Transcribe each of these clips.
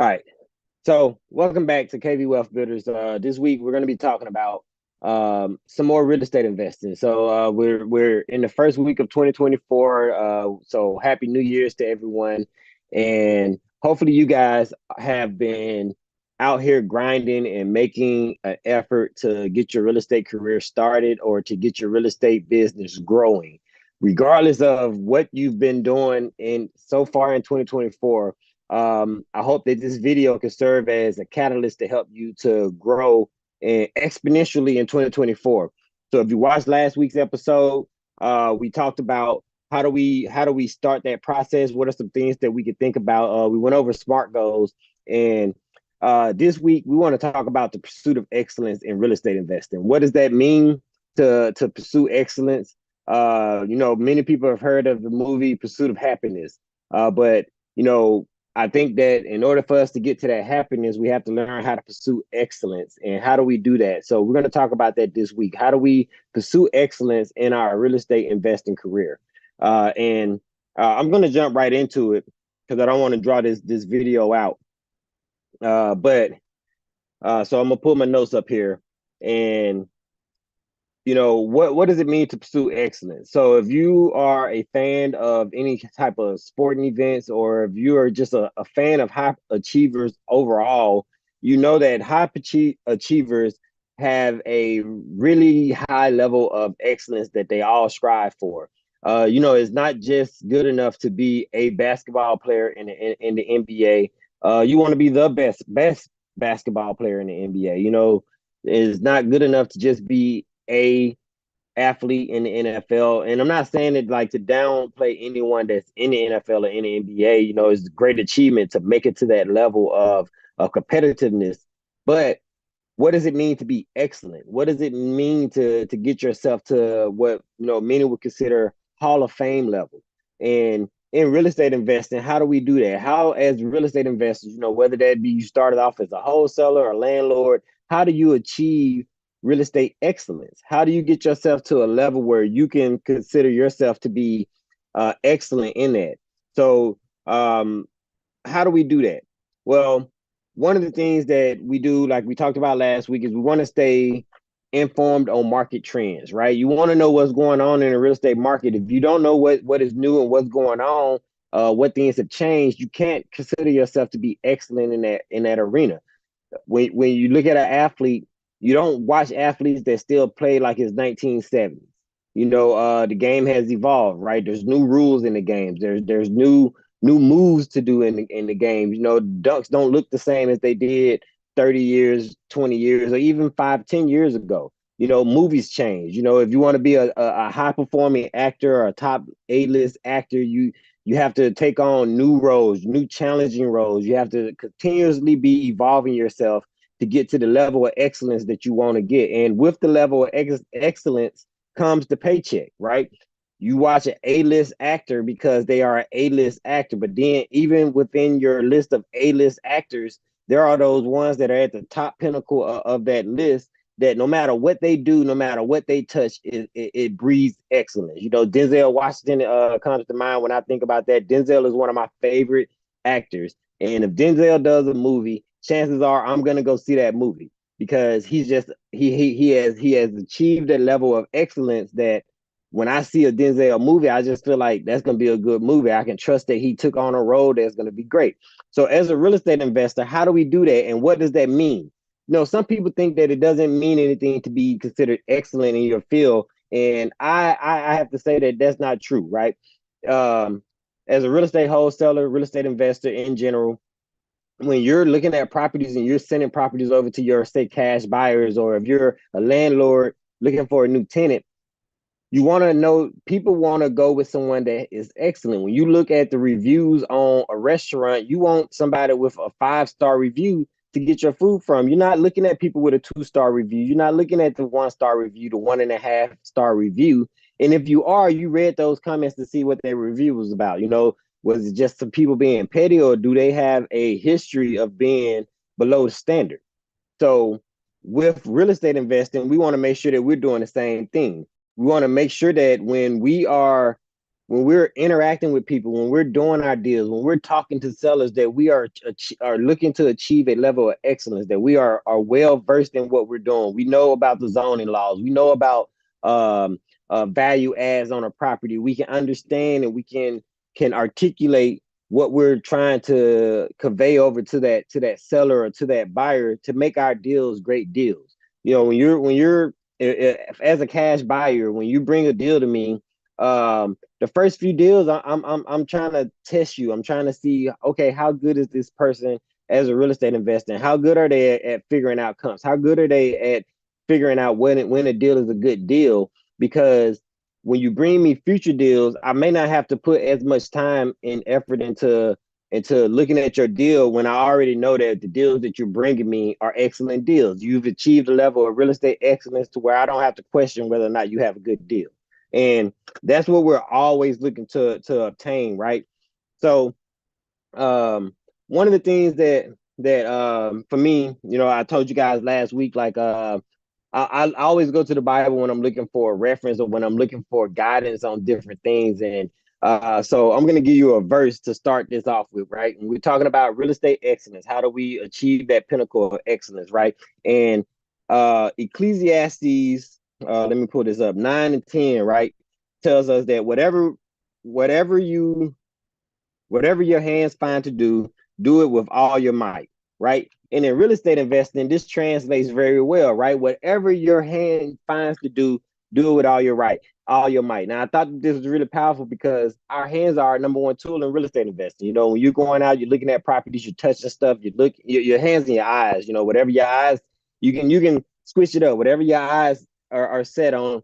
All right. So welcome back to KV Wealth Builders. This week we're going to be talking about some more real estate investing. So we're in the first week of 2024. So happy New Year's to everyone, and hopefully you guys have been out here grinding and making an effort to get your real estate career started or to get your real estate business growing, regardless of what you've been doing in so far in 2024. I hope that this video can serve as a catalyst to help you to grow and exponentially in 2024. So if you watched last week's episode, we talked about how do we start that process? What are some things that we could think about? We went over SMART goals, and this week we want to talk about the pursuit of excellence in real estate investing. What does that mean to pursue excellence? Many people have heard of the movie Pursuit of Happiness, but you know, I think that in order for us to get to that happiness, we have to learn how to pursue excellence. And how do we do that? So we're going to talk about that this week. How do we pursue excellence in our real estate investing career? And I'm going to jump right into it because I don't want to draw this video out. So I'm gonna pull my notes up here, and what does it mean to pursue excellence? So if you are a fan of any type of sporting events, or if you are just a fan of high achievers overall, you know that achievers have a really high level of excellence that they all strive for. It's not just good enough to be a basketball player in the NBA. You want to be the best basketball player in the NBA. It's not good enough to just be a athlete in the NFL. And I'm not saying it like to downplay anyone that's in the NFL or in the NBA. It's a great achievement to make it to that level of competitiveness. But what does it mean to be excellent? What does it mean to get yourself to what many would consider Hall of Fame level? And in real estate investing, how do we do that? How, as real estate investors, whether that be you started off as a wholesaler or landlord, how do you achieve real estate excellence? How do you get yourself to a level where you can consider yourself to be excellent in that? So, how do we do that? Well, one of the things that we do, like we talked about last week, is we want to stay informed on market trends, right? You want to know what's going on in the real estate market. If you don't know what is new and what's going on, what things have changed, you can't consider yourself to be excellent in that arena. When you look at an athlete, you don't watch athletes that still play like it's 1970s. The game has evolved, right? There's new rules in the games. There's new moves to do in the games. Dunks don't look the same as they did 30 years, 20 years, or even 5, 10 years ago. Movies change. If you want to be a high performing actor or a top A-list actor, you have to take on new roles, new challenging roles. You have to continuously be evolving yourself to get to the level of excellence that you want to get. And with the level of excellence comes the paycheck, right? You watch an A-list actor because they are an A-list actor, but then even within your list of A-list actors, there are those ones that are at the top pinnacle of that list that no matter what they do, no matter what they touch, it breathes excellence. Denzel Washington comes to mind when I think about that. Denzel is one of my favorite actors. And if Denzel does a movie, chances are I'm gonna go see that movie because he has achieved a level of excellence that when I see a Denzel movie, I just feel like that's gonna be a good movie. I can trust that he took on a role that's gonna be great. So as a real estate investor, how do we do that? And what does that mean? Some people think that it doesn't mean anything to be considered excellent in your field. And I have to say that that's not true, right? Um, as a real estate wholesaler, real estate investor in general, when you're looking at properties and you're sending properties over to your, say, cash buyers, or if you're a landlord looking for a new tenant, you want to know, people want to go with someone that is excellent. When you look at the reviews on a restaurant, you want somebody with a 5-star review to get your food from. You're not looking at people with a 2-star review. You're not looking at the 1-star review, the 1.5-star review. And if you are, you read those comments to see what their review was about. Was it just some people being petty, or do they have a history of being below the standard? So with real estate investing, we want to make sure that we're doing the same thing. We want to make sure that when when we're interacting with people, when we're doing our deals, when we're talking to sellers, that we are looking to achieve a level of excellence, that we are well versed in what we're doing. We know about the zoning laws. We know about um, value adds on a property. We can understand and we can articulate what we're trying to convey over to that seller or to that buyer to make our deals great deals. You know, when you're as a cash buyer, when you bring a deal to me, the first few deals, I'm trying to test you. I'm trying to see, okay, how good is this person as a real estate investor? How good are they at figuring out comps? How good are they at figuring out when a deal is a good deal? Because when you bring me future deals, I may not have to put as much time and effort into looking at your deal when I already know that the deals that you're bringing me are excellent deals. You've achieved a level of real estate excellence to where I don't have to question whether or not you have a good deal. And that's what we're always looking to obtain, right? So um one of the things that for me, you know, I told you guys last week, like I always go to the Bible when I'm looking for a reference or when I'm looking for guidance on different things. And so I'm going to give you a verse to start this off with, right? And we're talking about real estate excellence. How do we achieve that pinnacle of excellence, right? And Ecclesiastes, let me pull this up, 9 and 10, right, tells us that whatever you whatever your hands find to do, do it with all your might, right? And in real estate investing, this translates very well, right? Whatever your hand finds to do it with all your right, all your might. Now, I thought this was really powerful because our hands are our number one tool in real estate investing. You know, when you're going out, you're looking at properties, you're touching stuff, you look your hands and your eyes. You know, whatever your eyes, you can switch it up. Whatever your eyes are set on,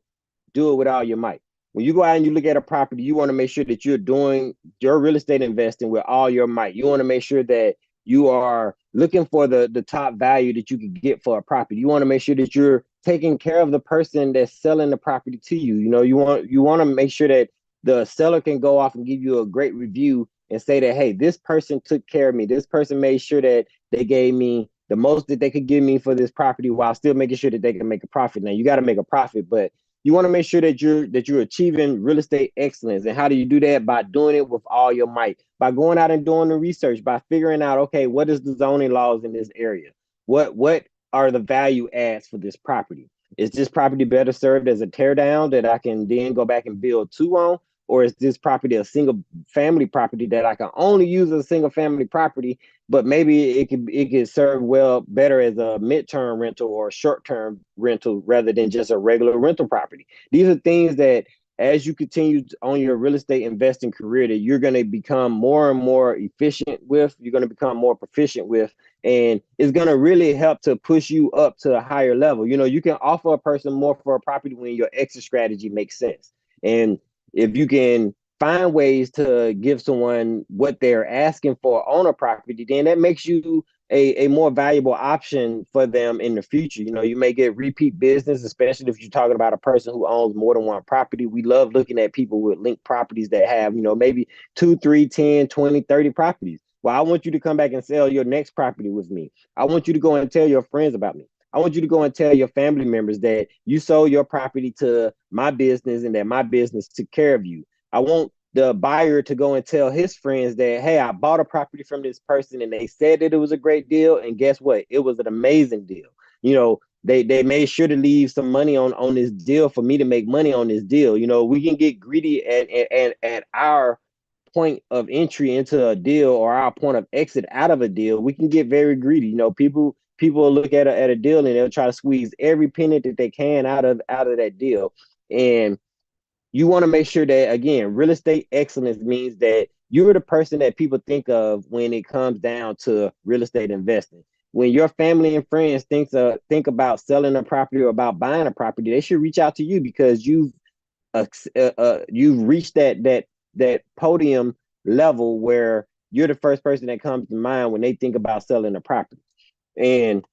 do it with all your might. When you go out and you look at a property, you want to make sure that you're doing your real estate investing with all your might. You want to make sure that you are looking for the top value that you can get for a property. You want to make sure that you're taking care of the person that's selling the property to you. You know, you want to make sure that the seller can go off and give you a great review and say that, hey, this person took care of me. This person made sure that they gave me the most that they could give me for this property while still making sure that they can make a profit. Now you got to make a profit, but you want to make sure that you're achieving real estate excellence. And how do you do that? By doing it with all your might, by going out and doing the research, by figuring out, okay, what is the zoning laws in this area? What are the value adds for this property? Is this property better served as a tear down that I can then go back and build two on? Or is this property a single family property that I can only use as a single family property, but maybe it could serve well better as a midterm rental or short term rental rather than just a regular rental property. These are things that as you continue on your real estate investing career that you're going to become more and more efficient with, you're going to become more proficient with, and it's going to really help to push you up to a higher level. You know, you can offer a person more for a property when your exit strategy makes sense. And if you can find ways to give someone what they're asking for on a property, then that makes you a more valuable option for them in the future. You know, you may get repeat business, especially if you're talking about a person who owns more than one property. We love looking at people with linked properties that have, you know, maybe 2, 3, 10, 20, 30 properties. Well, I want you to come back and sell your next property with me. I want you to go and tell your friends about me. I want you to go and tell your family members that you sold your property to my business and that my business took care of you. I want the buyer to go and tell his friends that, hey, I bought a property from this person and they said that it was a great deal. And guess what? It was an amazing deal. You know, they made sure to leave some money on this deal for me to make money on this deal. You know, we can get greedy at our point of entry into a deal or our point of exit out of a deal. We can get very greedy. You know, people will look at a deal and they'll try to squeeze every penny that they can out of that deal. And you want to make sure that, again, real estate excellence means that you're the person that people think of when it comes down to real estate investing. When your family and friends think about selling a property or about buying a property, they should reach out to you because you've reached that podium level where you're the first person that comes to mind when they think about selling a property. And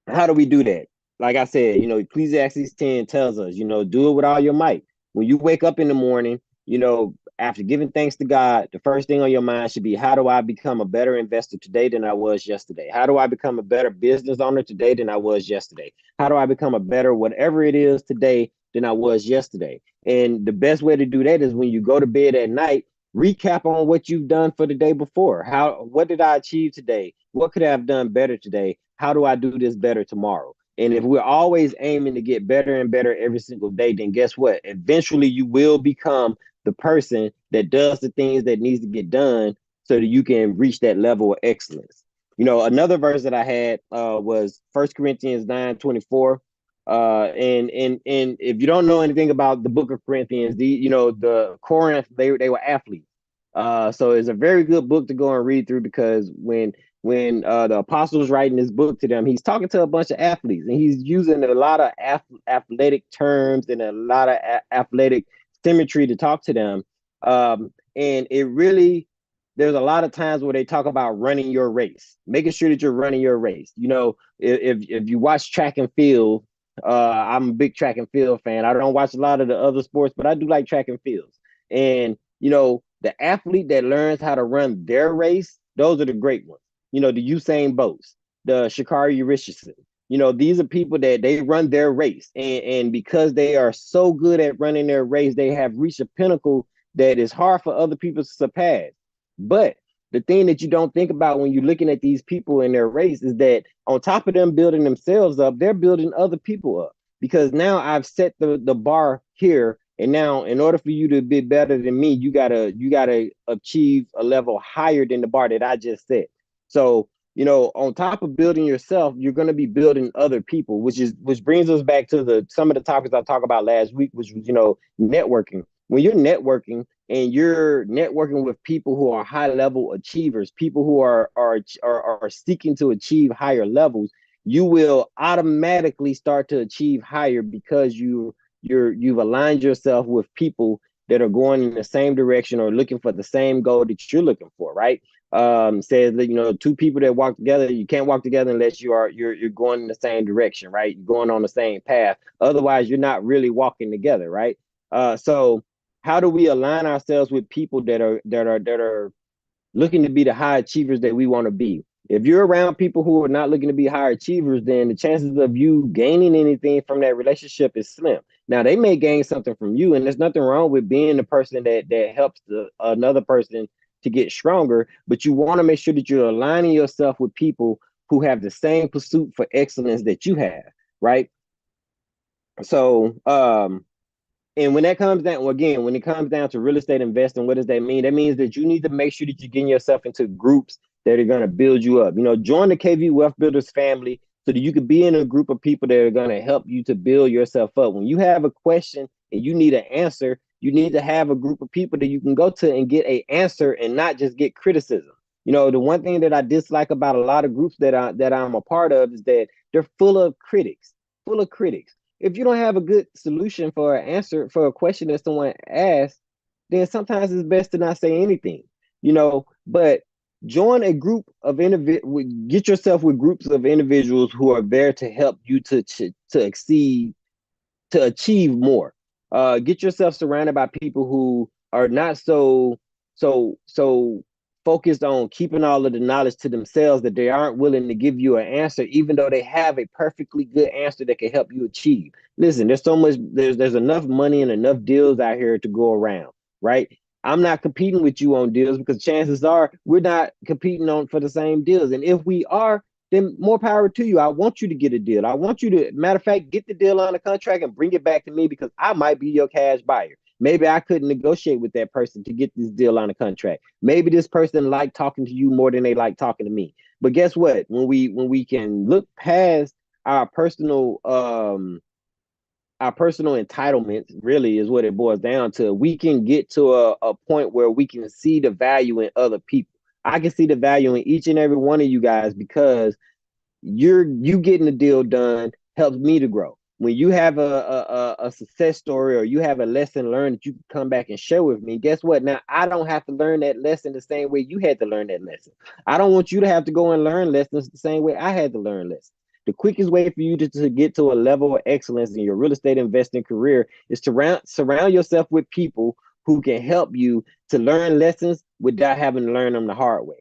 how do we do that? Like I said, you know, Ecclesiastes 10 tells us, you know, do it with all your might. When you wake up in the morning, you know, after giving thanks to God, the first thing on your mind should be, how do I become a better investor today than I was yesterday? How do I become a better business owner today than I was yesterday? How do I become a better whatever it is today than I was yesterday. And the best way to do that is when you go to bed at night, recap on what you've done for the day before. What did I achieve today? What could I have done better today? How do I do this better tomorrow? And if we're always aiming to get better and better every single day, then guess what? Eventually you will become the person that does the things that needs to get done so that you can reach that level of excellence. Another verse that I had was 1 Corinthians 9:24. And if you don't know anything about the book of Corinthians, the Corinth, they were athletes. So it's a very good book to go and read through, because when the apostle's writing this book to them, he's talking to a bunch of athletes, and he's using a lot of athletic terms and a lot of athletic symmetry to talk to them. And it really, there's a lot of times where they talk about running your race, making sure that you're running your race. If you watch track and field, I'm a big track and field fan. I don't watch a lot of the other sports, but I do like track and fields. And the athlete that learns how to run their race, those are the great ones. The Usain Bolts, the Sha'Carri Richardson. These are people that they run their race, and because they are so good at running their race, they have reached a pinnacle that is hard for other people to surpass. But the thing that you don't think about when you're looking at these people in their race is that on top of them building themselves up, they're building other people up. Because now I've set the bar here, and now in order for you to be better than me, you gotta achieve a level higher than the bar that I just set. So on top of building yourself, you're going to be building other people, which brings us back to some of the topics I talked about last week, which was networking. When you're networking and you're networking with people who are high level achievers, people who are seeking to achieve higher levels, you will automatically start to achieve higher, because you've aligned yourself with people that are going in the same direction or looking for the same goal that you're looking for, right? Says that two people that walk together, you can't walk together unless you're going in the same direction, right? You're going on the same path. Otherwise, you're not really walking together, right? So how do we align ourselves with people that are looking to be the high achievers that we want to be? If you're around people who are not looking to be high achievers, then the chances of you gaining anything from that relationship is slim. Now, they may gain something from you, and there's nothing wrong with being the person that helps another person to get stronger, but you want to make sure that you're aligning yourself with people who have the same pursuit for excellence that you have, right? So, and when that comes down, well, again, when it comes down to real estate investing, what does that mean? That means that you need to make sure that you're getting yourself into groups that are going to build you up. Join the KV Wealth Builders family so that you can be in a group of people that are going to help you to build yourself up. When you have a question and you need an answer, you need to have a group of people that you can go to and get an answer and not just get criticism. The one thing that I dislike about a lot of groups that I'm a part of is that they're full of critics. If you don't have a good solution for an answer for a question that someone asks, then sometimes it's best to not say anything, but join a group of get yourself with groups of individuals who are there to help you to exceed, to achieve more. Get yourself surrounded by people who are not so focused on keeping all of the knowledge to themselves that they aren't willing to give you an answer, even though they have a perfectly good answer that can help you achieve. Listen, there's enough money and enough deals out here to go around, right? I'm not competing with you on deals, because chances are we're not competing on for the same deals. And if we are, then more power to you. I want you to get a deal. I want you to, matter of fact, get the deal on the contract and bring it back to me, because I might be your cash buyer. Maybe I couldn't negotiate with that person to get this deal on the contract. Maybe this person liked talking to you more than they like talking to me. But guess what? When we can look past our personal entitlements, really is what it boils down to. We can get to a point where we can see the value in other people. I can see the value in each and every one of you guys, because you getting the deal done helps me to grow. When you have a success story, or you have a lesson learned that you can come back and share with me, guess what? Now I don't have to learn that lesson the same way you had to learn that lesson. I don't want you to have to go and learn lessons the same way I had to learn lessons. The quickest way for you to get to a level of excellence in your real estate investing career is to surround yourself with people who can help you to learn lessons without having to learn them the hard way.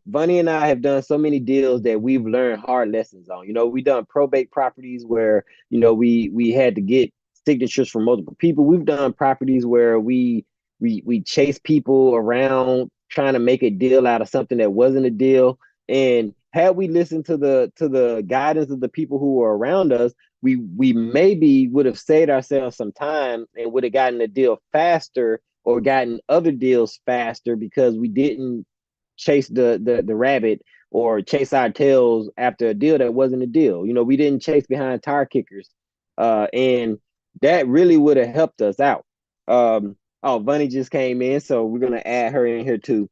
Bunny and I have done so many deals that we've learned hard lessons on. We done probate properties where, we had to get signatures from multiple people. We've done properties where we chase people around trying to make a deal out of something that wasn't a deal. And had we listened to the guidance of the people who were around us, we maybe would have saved ourselves some time and would have gotten a deal faster or gotten other deals faster because we didn't chase the rabbit or chase our tails after a deal that wasn't a deal. You know, we didn't chase behind tire kickers, and that really would have helped us out. Oh, Bunny just came in, so we're gonna add her in here too.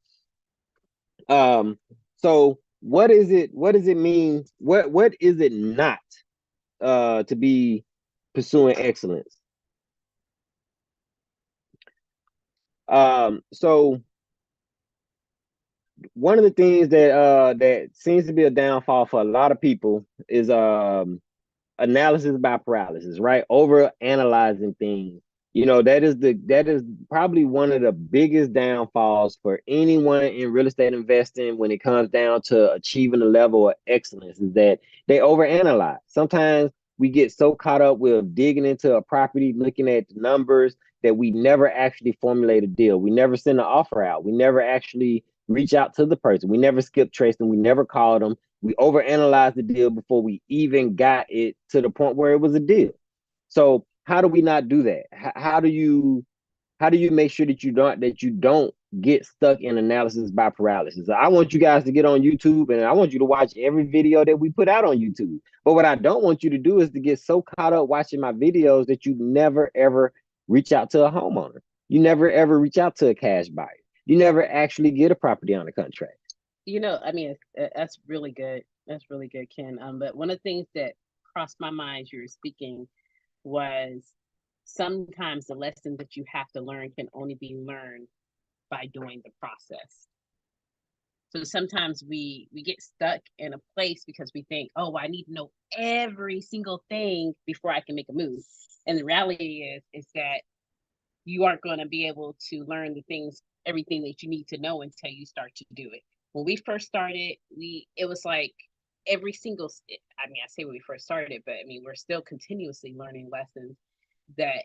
So what is it? What does it mean? What is it not to be pursuing excellence? So one of the things that seems to be a downfall for a lot of people is analysis by paralysis, right? Over analyzing things. You know, that is probably one of the biggest downfalls for anyone in real estate investing when it comes down to achieving a level of excellence is that they overanalyze. Sometimes we get so caught up with digging into a property, looking at the numbers that we never actually formulate a deal. We never send an offer out. We never actually reach out to the person. We never skip traced them. We never called them. We overanalyzed the deal before we even got it to the point where it was a deal. So how do we not do that? How do you make sure that you don't get stuck in analysis by paralysis? I want you guys to get on YouTube and I want you to watch every video that we put out on YouTube. But what I don't want you to do is to get so caught up watching my videos that you never ever reach out to a homeowner. You never ever reach out to a cash buyer. You never actually get a property on a contract. You know, I mean, that's really good. That's really good, Ken. But one of the things that crossed my mind as you were speaking was sometimes the lessons that you have to learn can only be learned by doing the process. So sometimes we get stuck in a place because we think, oh, I need to know every single thing before I can make a move. And the reality is that you aren't going to be able to learn the things, everything that you need to know until you start to do it. When we first started, it was like every single, I mean, I say when we first started, but I mean, we're still continuously learning lessons that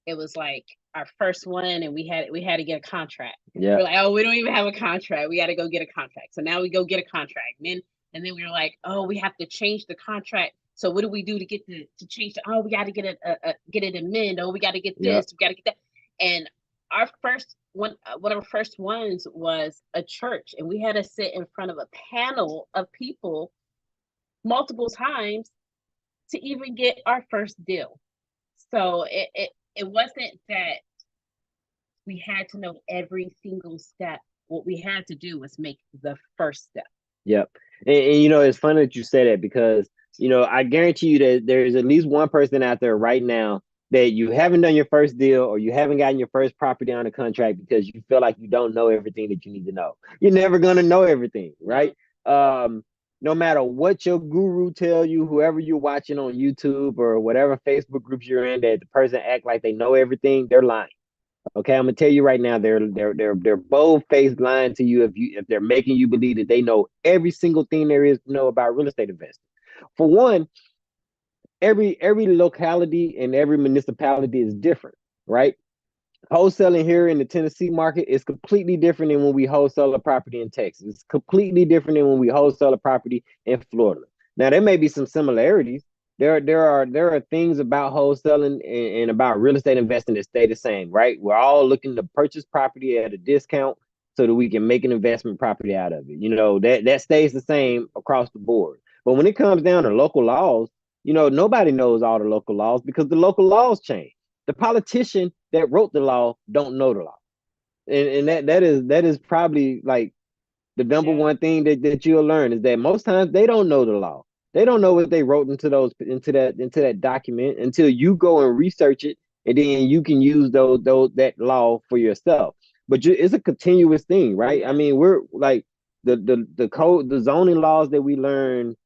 it was like our first one and we had to get a contract. Yeah. We're like, oh, we don't even have a contract. We got to go get a contract. So now we go get a contract. And then we were like, oh, we have to change the contract. So what do we do to get to change the, oh, we got to get get it amended. Oh, we got to get this, we got to get that. And our first one of our first ones was a church, and we had to sit in front of a panel of people multiple times to even get our first deal. So it wasn't that we had to know every single step. What we had to do was make the first step. Yep. And you know, it's funny that you say that because, you know, I guarantee you that there's at least one person out there right now that you haven't done your first deal or you haven't gotten your first property on a contract because you feel like you don't know everything that you need to know. You're never gonna know everything, right? No matter what your guru tell you, whoever you're watching on YouTube or whatever Facebook groups you're in, that the person act like they know everything, they're lying. Okay, I'm gonna tell you right now, they're bold faced lying to you if they're making you believe that they know every single thing there is to know about real estate investing. For one, every locality and every municipality is different, right? Wholesaling here in the Tennessee market is completely different than when we wholesale a property in Texas. It's completely different than when we wholesale a property in Florida. Now there may be some similarities. There are things about wholesaling and about real estate investing that stay the same, right? We're all looking to purchase property at a discount so that we can make an investment property out of it. You know, that stays the same across the board. But when it comes down to local laws, you know, nobody knows all the local laws because the local laws change. The politician that wrote the law don't know the law. And that is probably like the number Yeah. one thing that you'll learn is that most times they don't know the law. They don't know what they wrote into that document until you go and research it, and then you can use those that law for yourself. But it's a continuous thing, right? I mean, we're like the code, the zoning laws that we learned,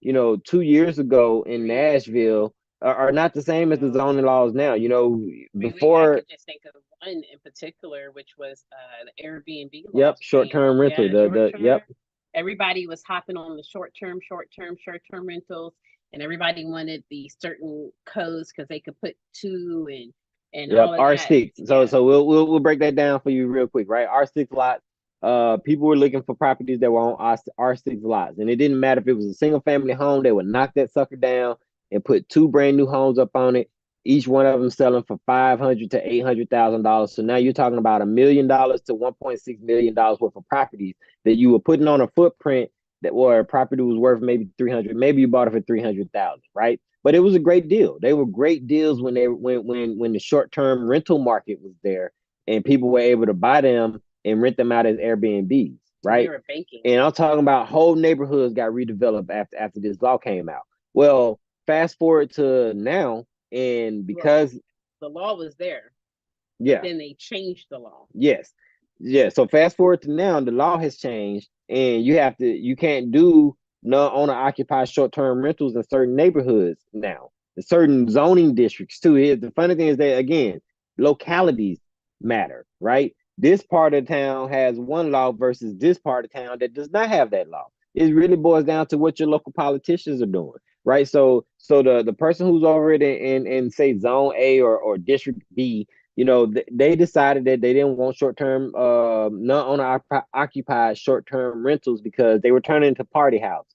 you know, 2 years ago in Nashville are not the same as the No. zoning laws now. You know, I before, could just think of one in particular, which was the Airbnb yep, laws short changed. term rental. Yeah, short The term. yep, Everybody was hopping on the short term rentals. and everybody wanted these certain codes because they could put two and Yep, all of that. R6. So Yeah, so we'll break that down for you real quick, right? R6 lots. People were looking for properties that were on R6 lots, and it didn't matter if it was a single family home. They would knock that sucker down and put two brand new homes up on it. Each one of them selling for $500,000 to $800,000. So now you're talking about $1 million to $1.6 million worth of properties that you were putting on a footprint that where a property was worth maybe 300. Maybe you bought it for 300,000, right? But it was a great deal. They were great deals when the short term rental market was there and people were able to buy them and rent them out as Airbnbs, and they right? were banking. And I'm talking about whole neighborhoods got redeveloped after this law came out. Well, fast forward to now, and Well, because the law was there, but yeah, then they changed the law. yes. Yeah. So fast forward to now, the law has changed, and you can't do non-owner occupied short-term rentals in certain neighborhoods now, in certain zoning districts too. The funny thing is that again, localities matter, right? This part of town has one law versus this part of town that does not have that law. It really boils down to what your local politicians are doing, right? So the person who's over it in say zone A or district B, they decided that they didn't want short-term non-owner occupied short-term rentals because they were turning into party houses.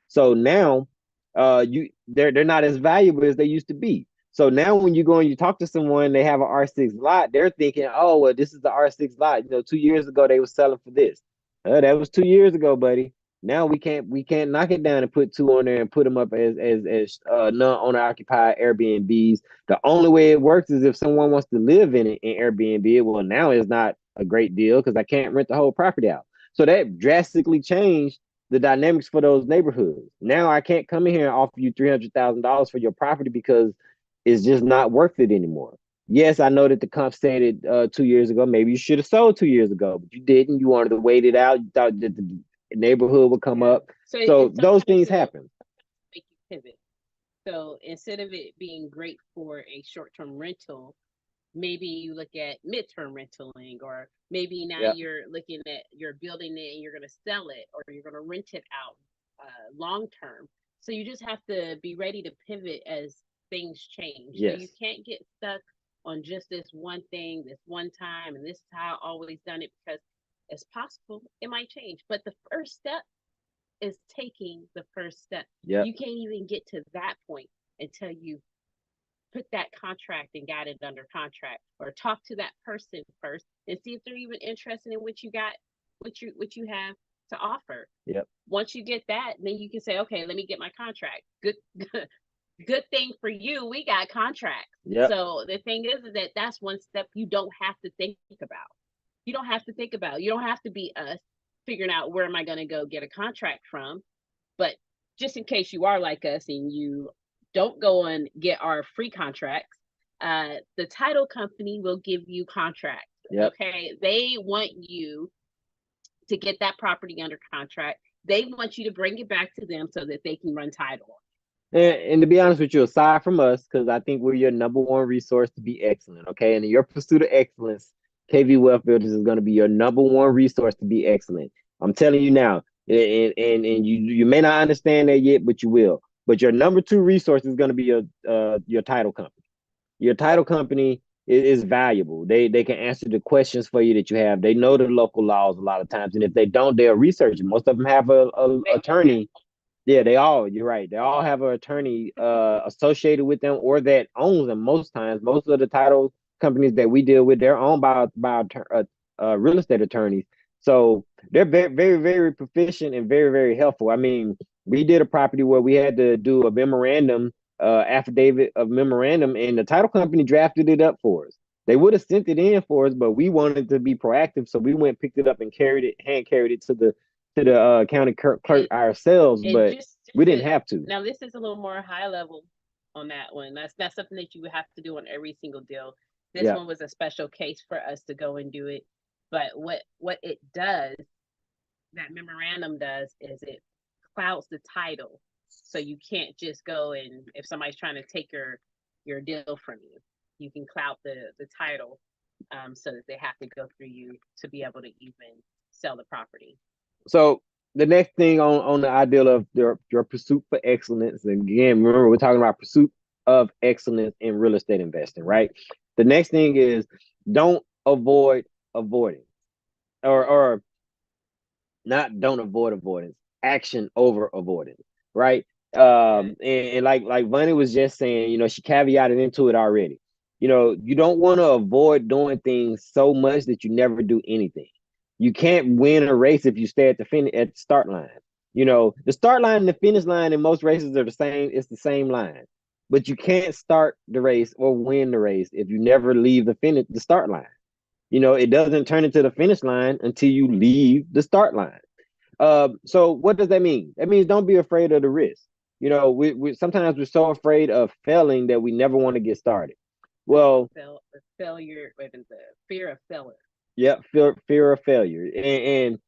So now they're not as valuable as they used to be. So now when you go and you talk to someone, they have an R6 lot, they're thinking, oh, well, this is the R6 lot. 2 years ago they were selling for this. That was 2 years ago, buddy. Now we can't knock it down and put two on there and put them up as non-owner occupied Airbnbs. The only way it works is if someone wants to live in it in Airbnb. Well, now it's not a great deal because I can't rent the whole property out. So that drastically changed the dynamics for those neighborhoods. Now I can't come in here and offer you $300,000 for your property because it's just not worth it anymore. Yes, I know that the comp stated 2 years ago. Maybe you should have sold 2 years ago, but you didn't. You wanted to wait it out. You thought that the neighborhood would come Yeah. up. So So and those sometimes things it'll happen. make you pivot. So instead of it being great for a short term rental, maybe you look at midterm rentaling, or maybe now Yeah. you're looking at you're building it and you're going to sell it or you're going to rent it out long term. So you just have to be ready to pivot as things change. So you Yes. can't get stuck on just this one thing, this one time, and this is how I always done it, because it's possible it might change. But the first step is taking the first step. Yep. You can't even get to that point until you put that contract and got it under contract, or talk to that person first and see if they're even interested in what you got, what you have to offer. Yep. Once you get that, then you can say, okay, let me get my contract. Good good thing for you, we got contracts. Yep. So the thing is that that's one step you don't have to think about. You don't have to think about. You don't have to be us figuring out where am I going to go get a contract from. But just in case you are like us and you don't go and get our free contracts, the title company will give you contracts. Yep. Okay, they want you to get that property under contract. They want you to bring it back to them so that they can run title. And to be honest with you, aside from us, because I think we're your number one resource to be excellent, okay? And in your pursuit of excellence, KV Wealth Builders is going to be your number one resource to be excellent. I'm telling you now, and you may not understand that yet, but you will. But your number two resource is going to be your title company. Your title company is valuable. They can answer the questions for you that you have. They know the local laws a lot of times, and if they don't, they'll research it. Most of them have a They attorney. Yeah, you're right. They all have an attorney associated with them or that owns them most times. Most of the title companies that we deal with, they're owned by real estate attorneys. So they're very, very, very proficient and very, very helpful. I mean, we did a property where we had to do a memorandum, affidavit of memorandum, and the title company drafted it up for us. They would have sent it in for us, but we wanted to be proactive, so we went, picked it up, and hand carried it to the county clerk and, ourselves, and but just we didn't to have to. now this is a little more high level on that one. That's something that you would have to do on every single deal. This Yeah. one was a special case for us to go and do it. But what it does, that memorandum does, is it clouds the title. So you can't just go and if somebody's trying to take your deal from you, you can cloud the title, so that they have to go through you to be able to even sell the property. So the next thing on the ideal of your pursuit for excellence, and again, remember we're talking about pursuit of excellence in real estate investing, right? The next thing is don't avoid avoiding, or not don't avoid avoidance, action over avoidance, right? Good. And like Vonnie was just saying, she caveated into it already. You don't want to avoid doing things so much that you never do anything. You can't win a race if you stay at the start line. The start line and the finish line in most races are the same. It's the same line, but you can't start the race or win the race if you never leave the start line. It doesn't turn into the finish line until you leave the start line. So what does that mean? That means don't be afraid of the risk. We sometimes we're so afraid of failing that we never want to get started. Well, The failure, wait a minute, the fear of failure. yeah, fear of failure. And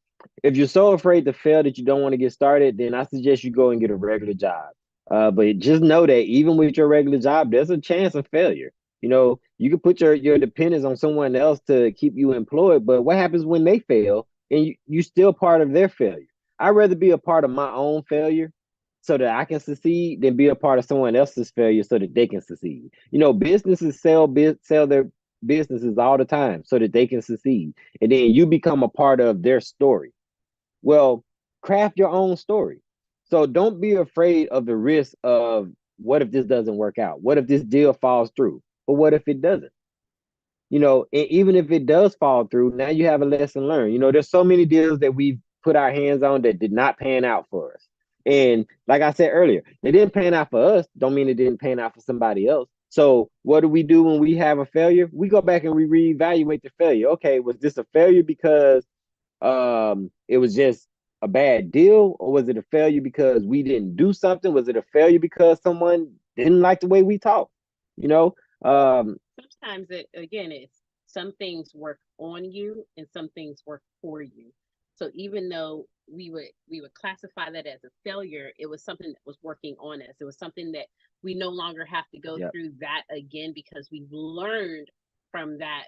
if you're so afraid to fail that you don't want to get started, then I suggest you go and get a regular job. But just know that even with your regular job, there's a chance of failure. You can put your dependence on someone else to keep you employed, but what happens when they fail and you still part of their failure? I'd rather be a part of my own failure so that I can succeed than be a part of someone else's failure so that they can succeed. Businesses sell their businesses all the time so that they can succeed. And then you become a part of their story. Well, craft your own story. So don't be afraid of the risk of what if this doesn't work out? What if this deal falls through? But what if it doesn't? And even if it does fall through, now you have a lesson learned. There's so many deals that we've put our hands on that did not pan out for us. And like I said earlier, they didn't pan out for us, don't mean it didn't pan out for somebody else. So what do we do when we have a failure? We go back and we reevaluate the failure. Okay, was this a failure because it was just a bad deal, or was it a failure because we didn't do something? Was it a failure because someone didn't like the way we talk? You know, um, Sometimes it again it's some things work on you and some things work for you. So even though we would classify that as a failure, it was something that was working on us. It was something that we no longer have to go yeah, through that again because we've learned from that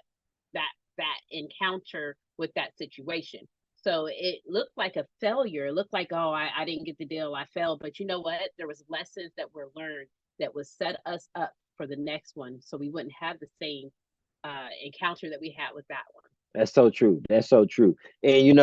encounter with that situation. So it looked like a failure. It looked like, oh, I didn't get the deal. I failed. But you know what? There was lessons that were learned that would set us up for the next one so we wouldn't have the same encounter that we had with that one. that's so true. That's so true. And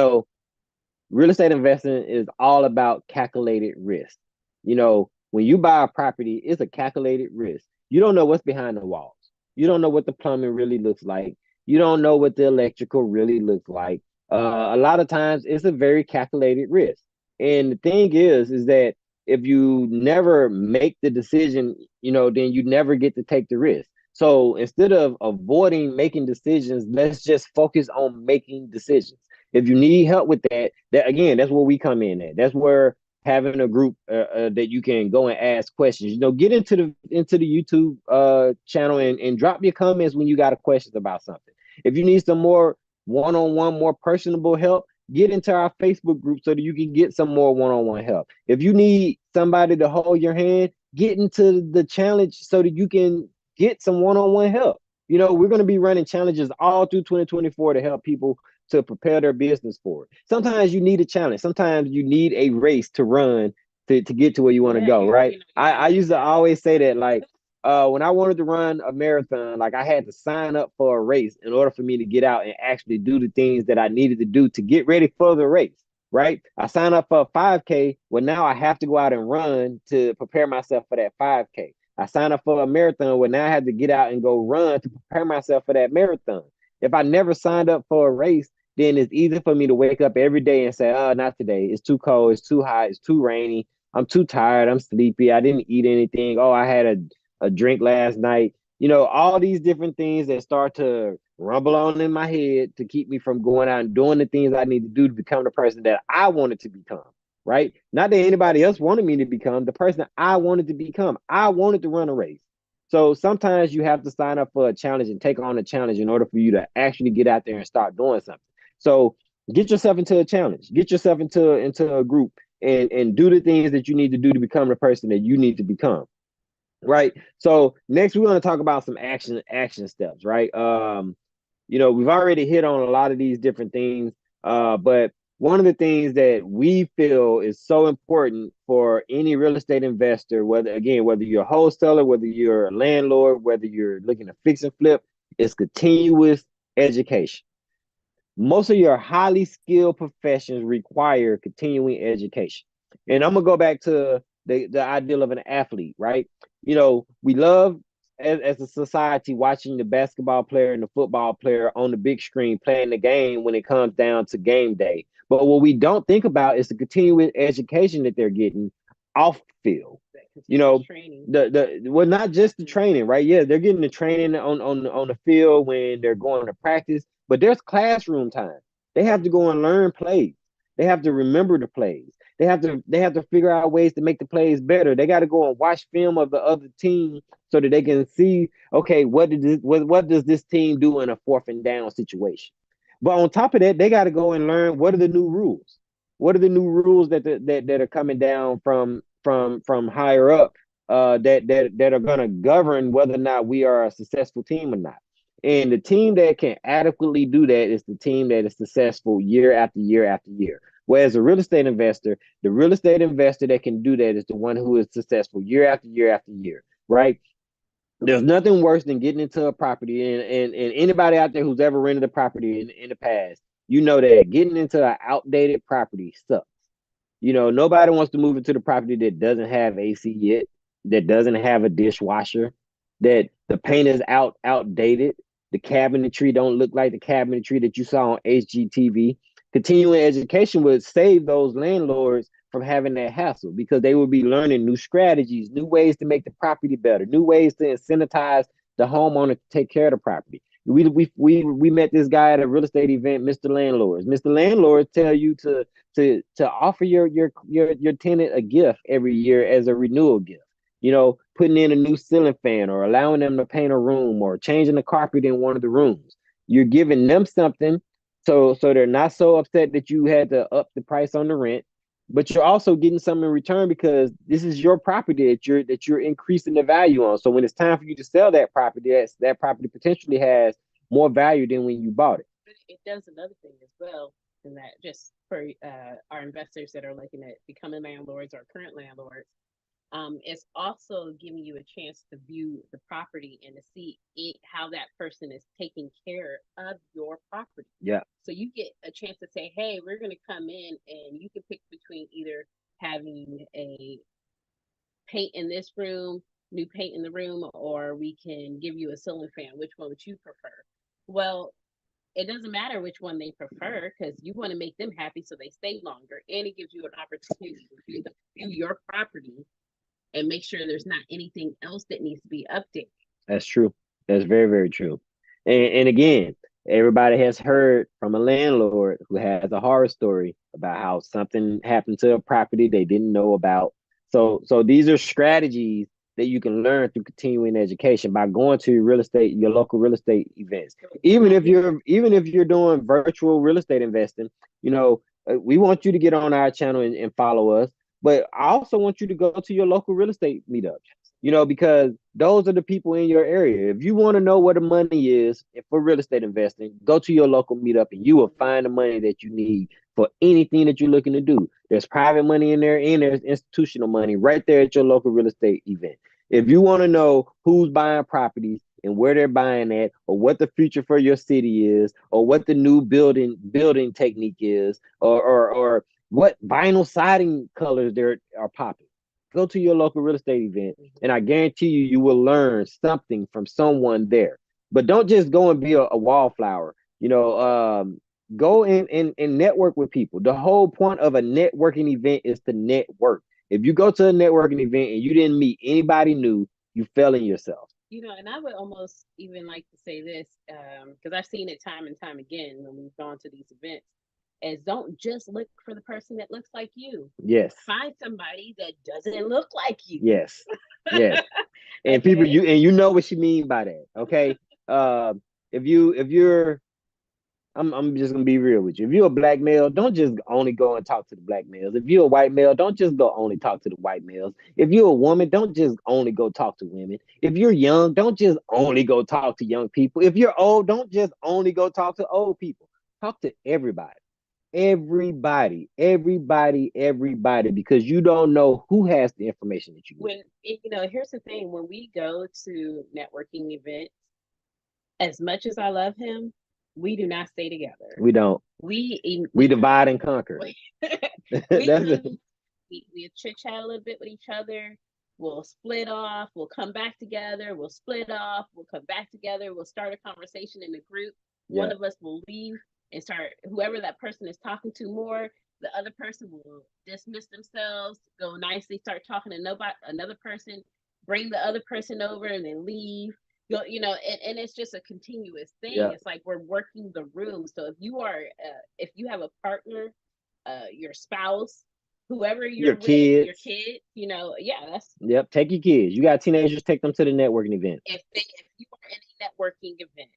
real estate investing is all about calculated risk. When you buy a property, it's a calculated risk. You don't know what's behind the walls. You don't know what the plumbing really looks like. You don't know what the electrical really looks like. A lot of times, it's a very calculated risk. And the thing is that if you never make the decision, then you never get to take the risk. So instead of avoiding making decisions, let's just focus on making decisions. If you need help with that again, that's where we come in at. That's where having a group that you can go and ask questions. Get into the YouTube channel and drop your comments when you got a questions about something. If you need some more one-on-one, more personable help, get into our Facebook group so that you can get some more one-on-one help. If you need somebody to hold your hand, get into the challenge so that you can get some one-on-one help. We're going to be running challenges all through 2024 to help people to prepare their business for it. Sometimes you need a challenge. Sometimes you need a race to run to get to where you want to Yeah, go, right? you I mentioned used to that. always say that, like, when I wanted to run a marathon, like I had to sign up for a race in order for me to get out and actually do the things that I needed to do to get ready for the race, right? I signed up for a 5K. Well, now I have to go out and run to prepare myself for that 5K. I signed up for a marathon. Well, now I have to get out and go run to prepare myself for that marathon. If I never signed up for a race, then it's easy for me to wake up every day and say, oh, not today. It's too cold. It's too hot. It's too rainy. I'm too tired. I'm sleepy. I didn't eat anything. Oh, I had a drink last night. All these different things that start to rumble on in my head to keep me from going out and doing the things I need to do to become the person that I wanted to become, right? Not that anybody else wanted me to become, the person I wanted to become. I wanted to run a race. So sometimes you have to sign up for a challenge and take on a challenge in order for you to actually get out there and start doing something. So get yourself into a challenge, get yourself into a group and do the things that you need to do to become the person that you need to become. Right. So next we're going to talk about some action steps, right? We've already hit on a lot of these different things, but one of the things that we feel is so important for any real estate investor, whether you're a wholesaler, whether you're a landlord, whether you're looking to fix and flip, is continuous education. Most of your highly skilled professions require continuing education. And I'm gonna go back to the ideal of an athlete, right? We love as a society watching the basketball player and the football player on the big screen playing the game when it comes down to game day. But what we don't think about is the continuing education that they're getting off field. You know, training. the well, not just the training, right? Yeah, they're getting the training on the field when they're going to practice, but there's classroom time. They have to go and learn plays. They have to remember the plays. They have to figure out ways to make the plays better. They got to go and watch film of the other team so that they can see, okay, what does this team do in a fourth and down situation? But on top of that, they got to go and learn what are the new rules. What are the new rules that are coming down from higher up, that are going to govern whether or not we are a successful team or not. And the team that can adequately do that is the team that is successful year after year after year. Whereas a real estate investor, the real estate investor that can do that is the one who is successful year after year after year, right? There's nothing worse than getting into a property, and anybody out there who's ever rented a property in the past, you know that getting into an outdated property sucks. Nobody wants to move into the property that doesn't have AC yet, that doesn't have a dishwasher, that the paint is outdated, the cabinetry don't look like the cabinetry that you saw on HGTV. Continuing education would save those landlords from having that hassle because they would be learning new strategies, new ways to make the property better, new ways to incentivize the homeowner to take care of the property. We met this guy at a real estate event, Mr. Landlords. Mr. Landlords tell you to offer your tenant a gift every year as a renewal gift. Putting in a new ceiling fan or allowing them to paint a room or changing the carpet in one of the rooms. You're giving them something so they're not so upset that you had to up the price on the rent, but you're also getting something in return because this is your property that you're increasing the value on. So when it's time for you to sell that property, that property potentially has more value than when you bought it. But it does another thing as well, and that just for our investors that are looking at becoming landlords or current landlords, it's also giving you a chance to view the property and to see how that person is taking care of your property. Yeah. So you get a chance to say, hey, we're going to come in and you can pick between either having a paint in this room, new paint in the room, or we can give you a ceiling fan. Which one would you prefer? Well, it doesn't matter which one they prefer because you want to make them happy so they stay longer. And it gives you an opportunity to view your property and make sure there's not anything else that needs to be updated. That's true. That's very, very true. And again, everybody has heard from a landlord who has a horror story about how something happened to a property they didn't know about. So these are strategies that you can learn through continuing education by going to your local real estate events. Even if you're doing virtual real estate investing, we want you to get on our channel and follow us. But I also want you to go to your local real estate meetups, because those are the people in your area. If you want to know what the money is for real estate investing, go to your local meetup and you will find the money that you need for anything that you're looking to do. There's private money in there and there's institutional money right there at your local real estate event. If you want to know who's buying properties and where they're buying at, or what the future for your city is, or what the new building technique is, or what vinyl siding colors there are popping, go to your local real estate event, and I guarantee you will learn something from someone there. But don't just go and be a wallflower. Go and network with people. The whole point of a networking event is to network. If you go to a networking event and you didn't meet anybody new, you fell in yourself. And I would almost even like to say this because I've seen it time and time again when we've gone to these events. Is don't just look for the person that looks like you. Yes. Find somebody that doesn't look like you. Yes. Yes. And okay. People, you know what you mean by that. Okay. If you're I'm just gonna be real with you. If you're a black male, don't just only go and talk to the black males. If you're a white male, don't just go only talk to the white males. If you're a woman, don't just only go talk to women. If you're young, don't just only go talk to young people. If you're old, don't just only go talk to old people. Talk to everybody. everybody, because you don't know who has the information that you need. When here's the thing: when we go to networking events, as much as I love him, we do not stay together. We don't. We we divide and conquer. we That's come, it. we chit chat a little bit with each other. We'll split off. We'll come back together. We'll split off. We'll come back together. We'll start a conversation in the group. One Yeah. of us will leave and start whoever that person is talking to more. The other person will dismiss themselves, go nicely, start talking to nobody, another person, bring the other person over, and then leave. And it's just a continuous thing. Yeah. It's like we're working the room. So if you have a partner, your spouse, whoever Your you're with, your kids. kid, yeah, that's Yep. Take your kids. You got teenagers, take them to the networking event. if you are in a networking event,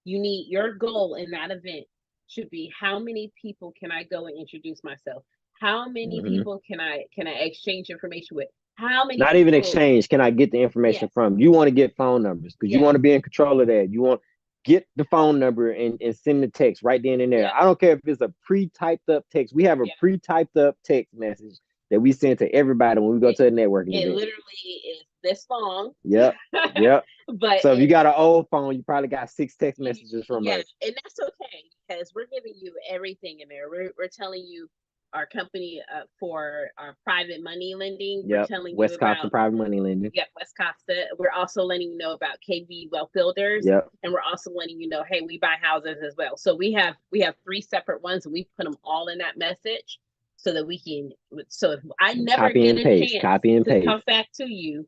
you need your goal in that event should be how many people can I go and introduce myself? How many Hmm. people can I exchange information with? How many Not even people? exchange. Can I get the Yes, information from? You want to get phone numbers because you yes, want to be in control of that. You want get the phone number and send the text right then and there. yep, I don't care if it's a pre-typed up text. We have a yep. pre-typed up text message that we send to everybody when we go It to a networking it event. literally is this long, Yep. Yep. but So if you got an old phone, you probably got 6 text messages from yeah, us. and that's okay because we're giving you everything in there. We're telling you our company for our private money lending. We're Yep. telling you West Coast about private money lending. West Costa. We're also letting you know about KV Wealth Builders, Yep. and we're also letting you know, hey, we buy houses as well. So we have three separate ones, and we put them all in that message so that we can. So if I never Copy get and a paste. chance Copy and to come paste. back to you,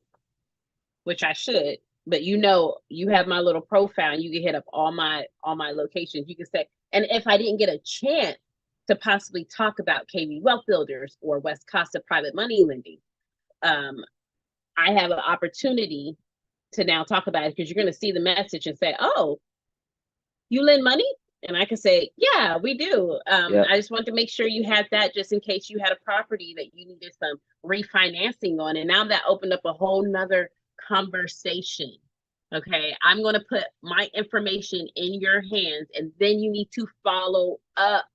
which I should, but you have my little profile and you can hit up all my locations. You can say, and if I didn't get a chance to possibly talk about KV Wealth Builders or West Costa Private Money Lending, um, I have an opportunity to now talk about it because you're going to see the message and say, oh, you lend money? And I can say, yeah, we do. Yep. I just want to make sure you had that just in case you had a property that you needed some refinancing on. And now that opened up a whole nother conversation. Okay. I'm going to put my information in your hands and then you need to follow up.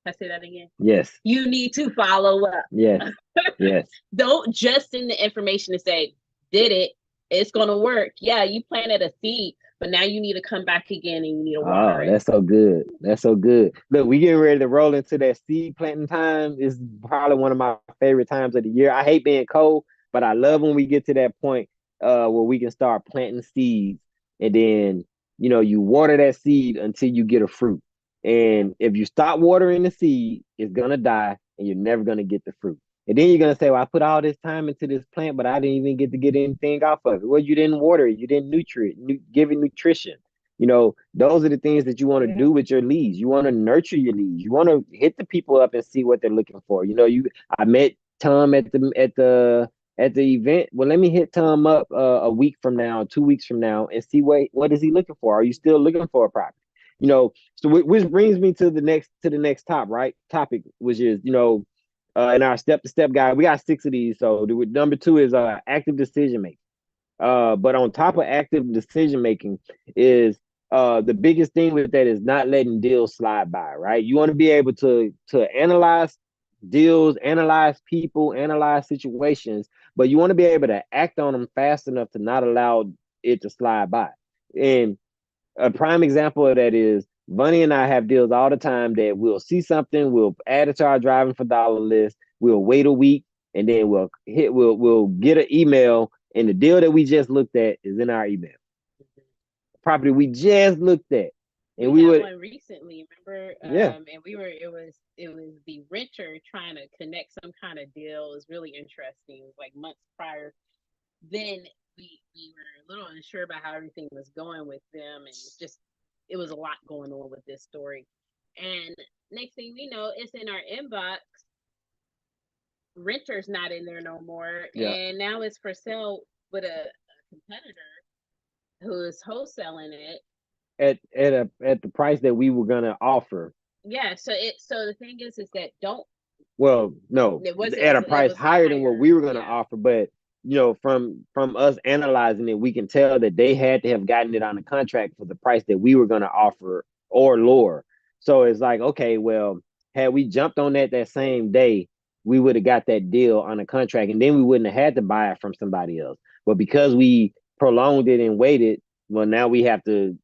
Can I say that again? Yes. You need to follow up. Yes. Yes. Don't just send the information and say, did it. It's going to work. Yeah, you planted a seed, but now you need to come back again and you need to water Oh, it. that's so good. That's so good. Look, we getting ready to roll into that seed planting time. It's probably one of my favorite times of the year. I hate being cold, but I love when we get to that point where we can start planting seeds and then you water that seed until you get a fruit. And if you stop watering the seed, it's gonna die and you're never gonna get the fruit. And then you're gonna say, well, I put all this time into this plant, but I didn't even get to get anything off of it. Well, you didn't water it, you didn't give it nutrition. Those are the things that you want to do with your leads. You want to nurture your leads. You want to hit the people up and see what they're looking for. I met Tom at the event. Well, let me hit Tom up a week from now, 2 weeks from now, and see what is he looking for. Are you still looking for a property? So which brings me to the next topic, which is in our step to step guide, we got 6 of these. So number 2 is active decision making. But on top of active decision making is the biggest thing with that is not letting deals slide by, right? You want to be able to analyze deals, analyze people, analyze situations, but you want to be able to act on them fast enough to not allow it to slide by. And a prime example of that is Bunny and I have deals all the time that we'll see something, we'll add it to our driving for dollar list, we'll wait a week, and then we'll get an email, and the deal that we just looked at is in our email. Property we just looked at, and We we had would one recently, remember? yeah And it was the renter trying to connect some kind of deal. It was really interesting. It was like months prior. Then we were a little unsure about how everything was going with them, and it was a lot going on with this story. And next thing we know, it's in our inbox. Renter's not in there no more, yeah and now it's for sale with a competitor who is wholesaling it. at the price that we were gonna offer. Yeah, so the thing is that don't Well, no, it was at a it price was a higher than what higher, we were going to yeah. offer. But from us analyzing it, we can tell that they had to have gotten it on the contract for the price that we were going to offer or lower. So it's like, okay, well, Had we jumped on that same day, we would have got that deal on a contract, and then we wouldn't have had to buy it from somebody else. But because we prolonged it and waited, well, now we have to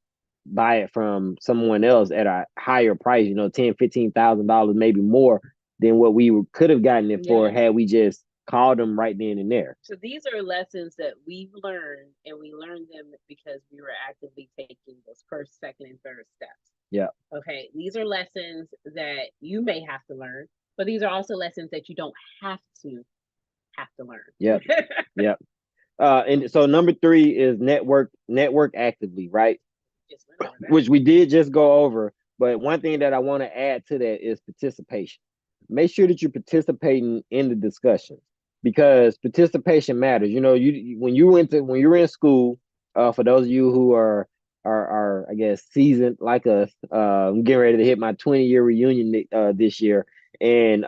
buy it from someone else at a higher price, $10,000, $15,000, maybe more than what we could have gotten it for had we just called them right then and there. So these are lessons that we've learned, and we learned them because we were actively taking those first, second, and third steps. Yeah. Okay. These are lessons that you may have to learn, but these are also lessons that you don't have to learn. Yep. Yep. And so number 3 is network actively, right? Which we did just go over. But one thing that I want to add to that is participation. Make sure that you're participating in the discussion, because participation matters. When you were in school, for those of you who are I guess seasoned like us, I'm getting ready to hit my 20-year reunion this year, and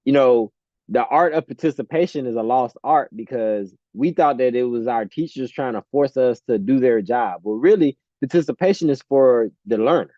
you know the art of participation is a lost art because we thought that it was our teachers trying to force us to do their job. Well, really, participation is for the learner.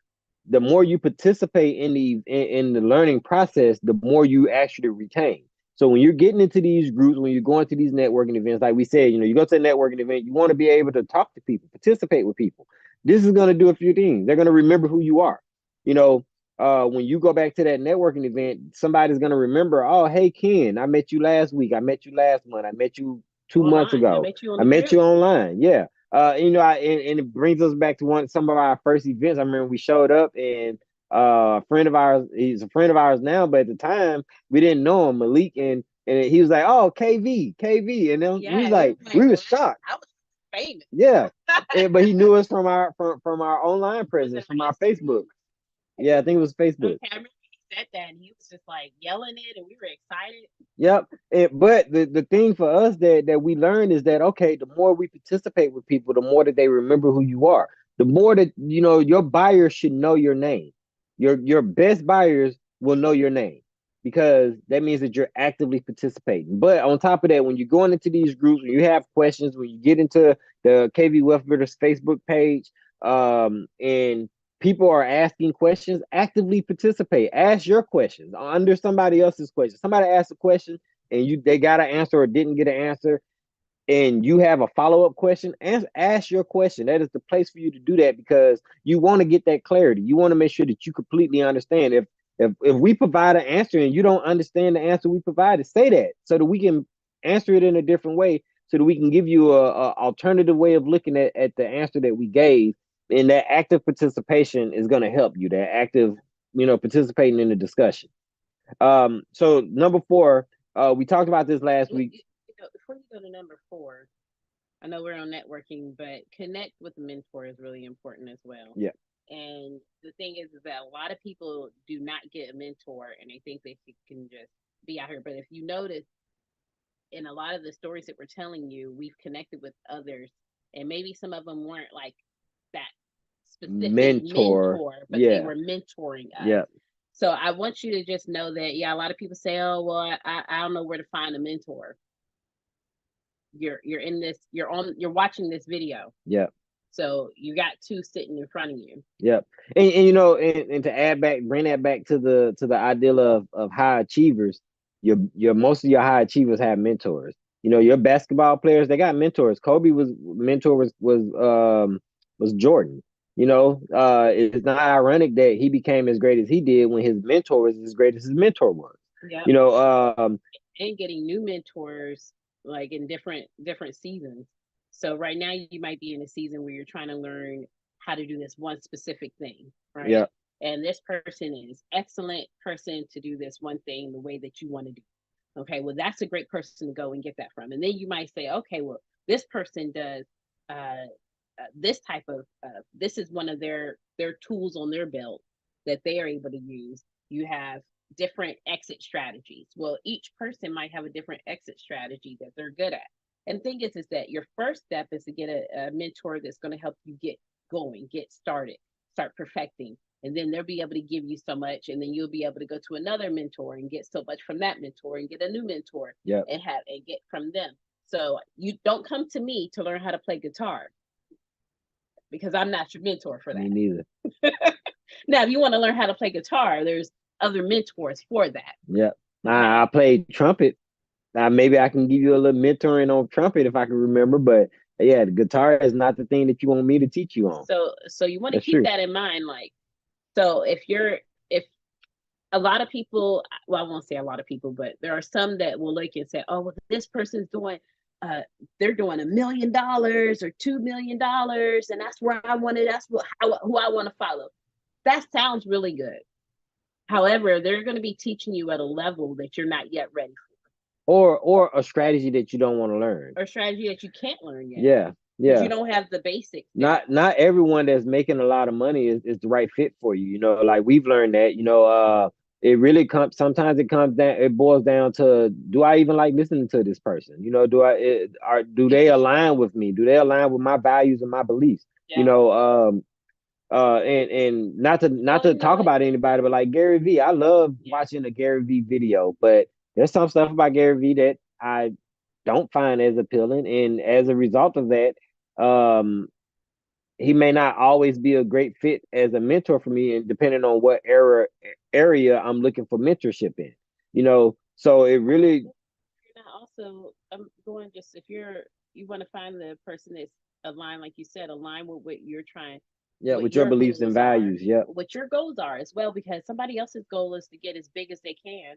The more you participate in the learning process, the more you actually retain. So when you're getting into these groups, when you're going to these networking events, like we said, you go to a networking event, you want to be able to talk to people, participate with people. This is going to do a few things. They're going to remember who you are. When you go back to that networking event, somebody's going to remember, oh, hey, Ken, I met you last week. I met you last month. I met you 2 months ago. I met you online. Yeah. And it brings us back to some of our first events. I remember we showed up, and a friend of ours, he's a friend of ours now, but at the time we didn't know him, Malik, and he was like, "Oh, KV," and then we were shocked. I was famous. Yeah, but he knew us from our online presence, from our Facebook. Yeah, I think it was Facebook. Okay, I remember he said that, and he was just like yelling it, and we were excited. Yep. But the thing for us that we learned is that, okay, the more we participate with people, the more that they remember who you are. The more that your buyers should know your name. Your best buyers will know your name, because that means that you're actively participating. But on top of that, when you're going into these groups, when you have questions, when you get into the KV Wealthbuilders Facebook page, and people are asking questions, actively participate. Ask your questions under somebody else's question. Somebody asked a question and they got an answer or didn't get an answer, and you have a follow-up question, ask your question. That is the place for you to do that, because you want to get that clarity. You want to make sure that you completely understand. If we provide an answer and you don't understand the answer we provided, say that, so that we can answer it in a different way, so that we can give you a alternative way of looking at the answer that we gave. And that active participation is going to help you. That active, participating in the discussion. So number 4, we talked about this last week. Before you go to number 4, I know we're on networking, but connect with a mentor is really important as well. Yeah. And the thing is that a lot of people do not get a mentor, and they think they can just be out here. But if you notice, in a lot of the stories that we're telling you, we've connected with others, and maybe some of them weren't like that specific mentor, but they were mentoring us. Yeah. So I want you to just know that, a lot of people say, oh, well, I don't know where to find a mentor. You're watching this video. Yeah. So you got 2 sitting in front of you. Yep. And to bring that back to the ideal of high achievers, your most of your high achievers have mentors. Your basketball players, they got mentors. Kobe was Jordan. It's not ironic that he became as great as he did when his mentor was as great as his mentor was. Yeah. And getting new mentors like in different seasons. So right now you might be in a season where you're trying to learn how to do this one specific thing, right? Yeah. And this person is excellent person to do this one thing the way that you want to do. Okay, well, that's a great person to go and get that from. And then you might say, okay, well, this person does this type of this is one of their tools on their belt that they are able to use. You have different exit strategies. Well, each person might have a different exit strategy that they're good at. And the thing is that your first step is to get a mentor that's going to help you get going, get started, start perfecting. And then they'll be able to give you so much, and then you'll be able to go to another mentor and get so much from that mentor, and get a new mentor, and get from them. So you don't come to me to learn how to play guitar, because I'm not your mentor for that. Me neither. Now, if you want to learn how to play guitar, there's other mentors for that. Yeah. Okay. I played trumpet. Maybe I can give you a little mentoring on trumpet if I can remember, but yeah, the guitar is not the thing that you want me to teach you on. So you want to That's keep true. that in mind. Like, so if a lot of people, well, I won't say a lot of people, but there are some that will look and say, oh, well, this person's doing, uh, they're doing $1 million or $2 million, and that's where I want to, who I want to follow. That sounds really good. However, they're going to be teaching you at a level that you're not yet ready Or a strategy that you don't want to learn. for, or strategy that you can't learn yet Yeah. because you Yeah. don't have the basics down. Not everyone that's making a lot of money is the right fit for you. You know, like we've learned that, it really comes sometimes it comes down it boils down to, do I even like listening to this person? You know, do they align with me? Do they align with my values and my beliefs? You Yeah. know, and not Well, to you know talk what? about anybody, but like Gary Vee, I love Yeah. watching a Gary Vee video, but there's some stuff about Gary Vee that I don't find as appealing, and as a result of that, um, he may not always be a great fit as a mentor for me, and depending on what area I'm looking for mentorship in, so it really, You're not also going just if you want to find the person that's aligned, like you said, aligned with what you're trying, yeah, what with your your beliefs and goals are, values. Yep. what your goals are as well, because somebody else's goal is to get as big as they can,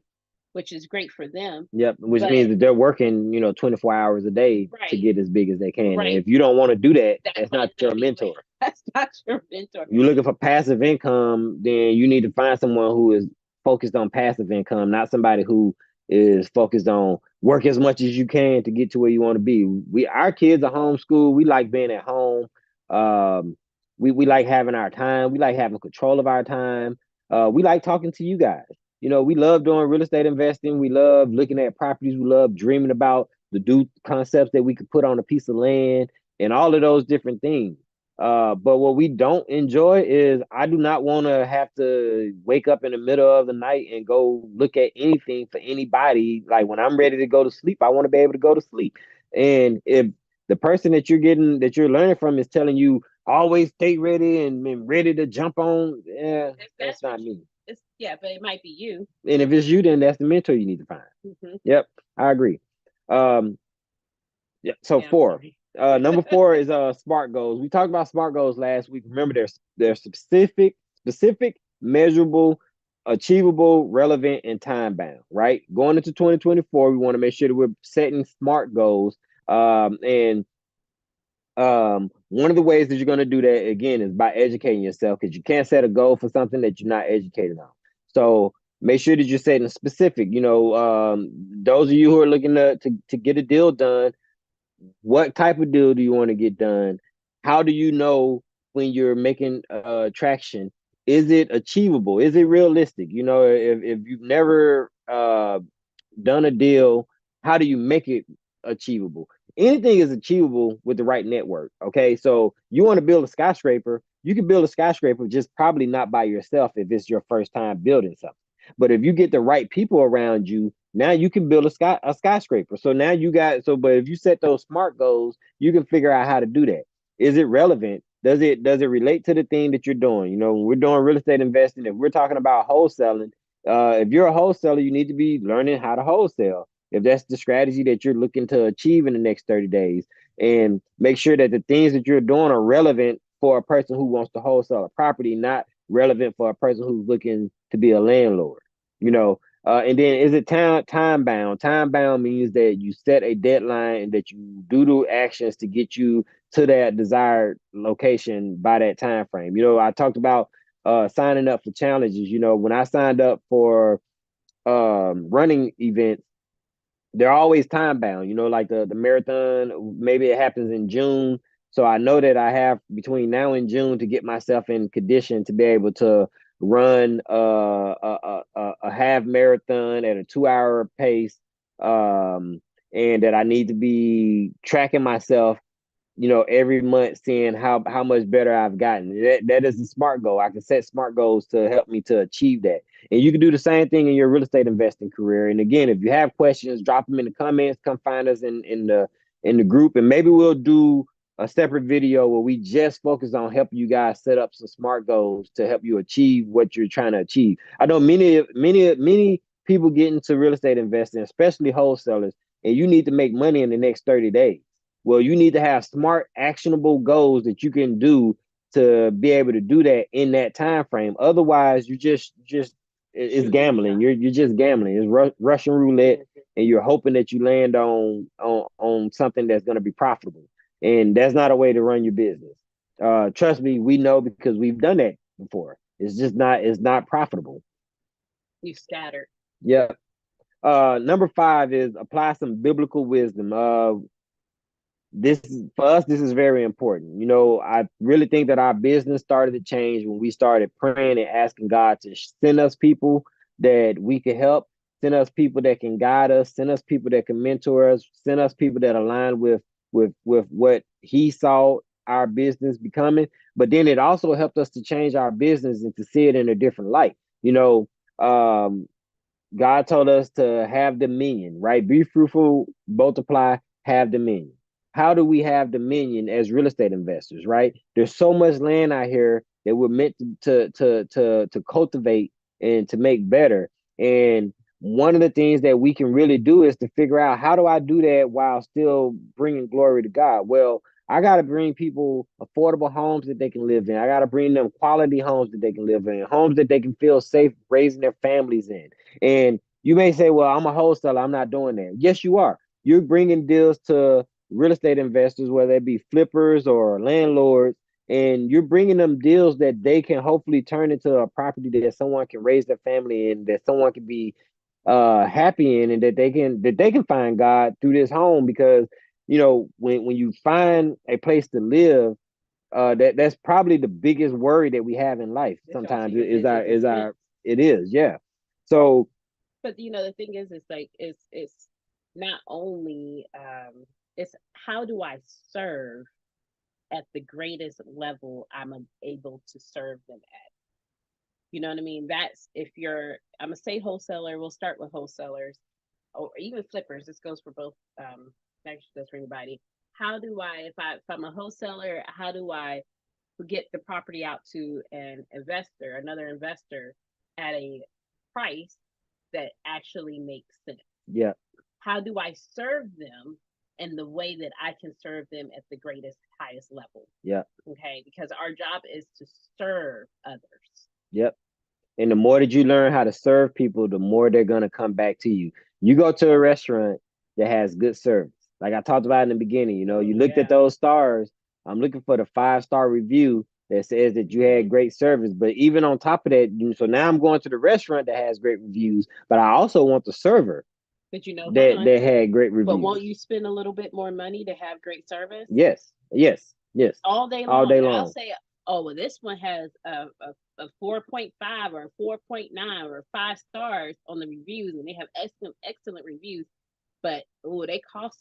which is great for them. Yep, which But means that they're working, 24 hours a day to right, get as big as they can. And right, if you don't want to do that, that that's not might your not be mentor. that's not your mentor. You're looking for passive income, then you need to find someone who is focused on passive income, not somebody who is focused on work as much as you can to get to where you want to be. Our kids are homeschooled. We like being at home. Um, we like having our time. We like having control of our time. We like talking to you guys. We love doing real estate investing. We love looking at properties. We love dreaming about the new concepts that we could put on a piece of land and all of those different things. But what we don't enjoy is, I do not want to have to wake up in the middle of the night and go look at anything for anybody. Like when I'm ready to go to sleep, I want to be able to go to sleep. And if the person that you're learning from is telling you always stay ready and ready to jump on, yeah, If that's that's what not me. it's, yeah, but it might be you. And if it's you, then that's the mentor you need to find. Hmm. Yep, I agree. Um, yeah, so Yeah, I'm four. sorry. Number four is SMART goals. We talked about SMART goals last week. Remember, they're specific, measurable, achievable, relevant, and time bound. Right. Going into 2024, we want to make sure that we're setting SMART goals. And one of the ways that you're going to do that again is by educating yourself, because you can't set a goal for something that you're not educated on. So make sure that you're setting specific. Those of you who are looking to get a deal done, what type of deal do you want to get done? How do you know when you're making traction? Is it achievable? Is it realistic? If you've never done a deal, how do you make it achievable? Anything is achievable with the right network. Okay. So you want to build a skyscraper, you can build a skyscraper, just probably not by yourself if it's your first time building something. But if you get the right people around you, now you can build a skyscraper. So now but if you set those SMART goals, you can figure out how to do that. Is it relevant? Does it relate to the thing that you're doing? When we're doing real estate investing, if we're talking about wholesaling, if you're a wholesaler, you need to be learning how to wholesale. If that's the strategy that you're looking to achieve in the next 30 days, and make sure that the things that you're doing are relevant for a person who wants to wholesale a property, not relevant for a person who's looking to be a landlord. You know, and then is it time bound? Time bound means that you set a deadline and that you do the actions to get you to that desired location by that time frame. I talked about signing up for challenges. When I signed up for running events, they're always time bound. Like the marathon, maybe it happens in June. So I know that I have between now and June to get myself in condition to be able to run a half marathon at a 2 hour pace. And that I need to be tracking myself, every month, seeing how much better I've gotten. That is a SMART goal. I can set SMART goals to help me to achieve that. And you can do the same thing in your real estate investing career. And again, if you have questions, drop them in the comments. Come find us in the group, and maybe we'll do a separate video where we just focus on helping you guys set up some smart goals to help you achieve what you're trying to achieve. I know many people get into real estate investing, especially wholesalers, and you need to make money in the next 30 days. Well, you need to have smart, actionable goals that you can do to be able to do that in that time frame. Otherwise, you just it's gambling. You're just gambling. It's Russian roulette, and you're hoping that you land on something that's going to be profitable. And that's not a way to run your business. Trust me, we know because we've done that before. It's not profitable. You scattered. Yeah. Number 5 is apply some biblical wisdom. This for us, this is very important. You know, I really think that our business started to change when we started praying and asking God to send us people that we can help, send us people that can guide us, send us people that can mentor us, send us people that align with what He saw our business becoming. But then it also helped us to change our business and to see it in a different light. You know, God told us to have dominion, right? Be fruitful, multiply, have dominion. How do we have dominion as real estate investors, right? There's so much land out here that we're meant to cultivate and to make better. And one of the things that we can really do is to figure out, how do I do that while still bringing glory to God? Well, I got to bring people affordable homes that they can live in. I got to bring them quality homes that they can live in, homes that they can feel safe raising their families in. And you may say, well, I'm a wholesaler, I'm not doing that. Yes, you are. You're bringing deals to real estate investors, whether it be flippers or landlords, and you're bringing them deals that they can hopefully turn into a property that someone can raise their family in, that someone can be happy in, and that they can find God through this home. Because you know, when you find a place to live, that's probably the biggest worry that we have in life. Sometimes is our it is, yeah. So But you know, the thing is, it's like it's not only it's how do I serve at the greatest level I'm able to serve them at. You know what I mean? That's if you're, I'm gonna say wholesaler. We'll start with wholesalers, or even flippers. This goes for both. Actually, goes for anybody. How do I, if I'm a wholesaler, how do I get the property out to an investor, another investor, at a price that actually makes sense? yeah, How do I serve them in the way that I can serve them at the greatest, highest level? yeah, Okay, because our job is to serve others. yep. And the more that you learn how to serve people, the more they're gonna come back to you. You go to a restaurant that has good service. Like I talked about in the beginning, you know, you looked at those stars. I'm looking for the 5-star review that says that you had great service. But even on top of that, so now I'm going to the restaurant that has great reviews, but I also want the server But you know, hold that on. had great But won't reviews. you spend a little bit more money to have great service? Yes, yes, yes. All day All long. day I'll long. say, oh, well, this one has a 4.5 or 4.9 or 5 stars on the reviews, and they have excellent reviews. But oh, they cost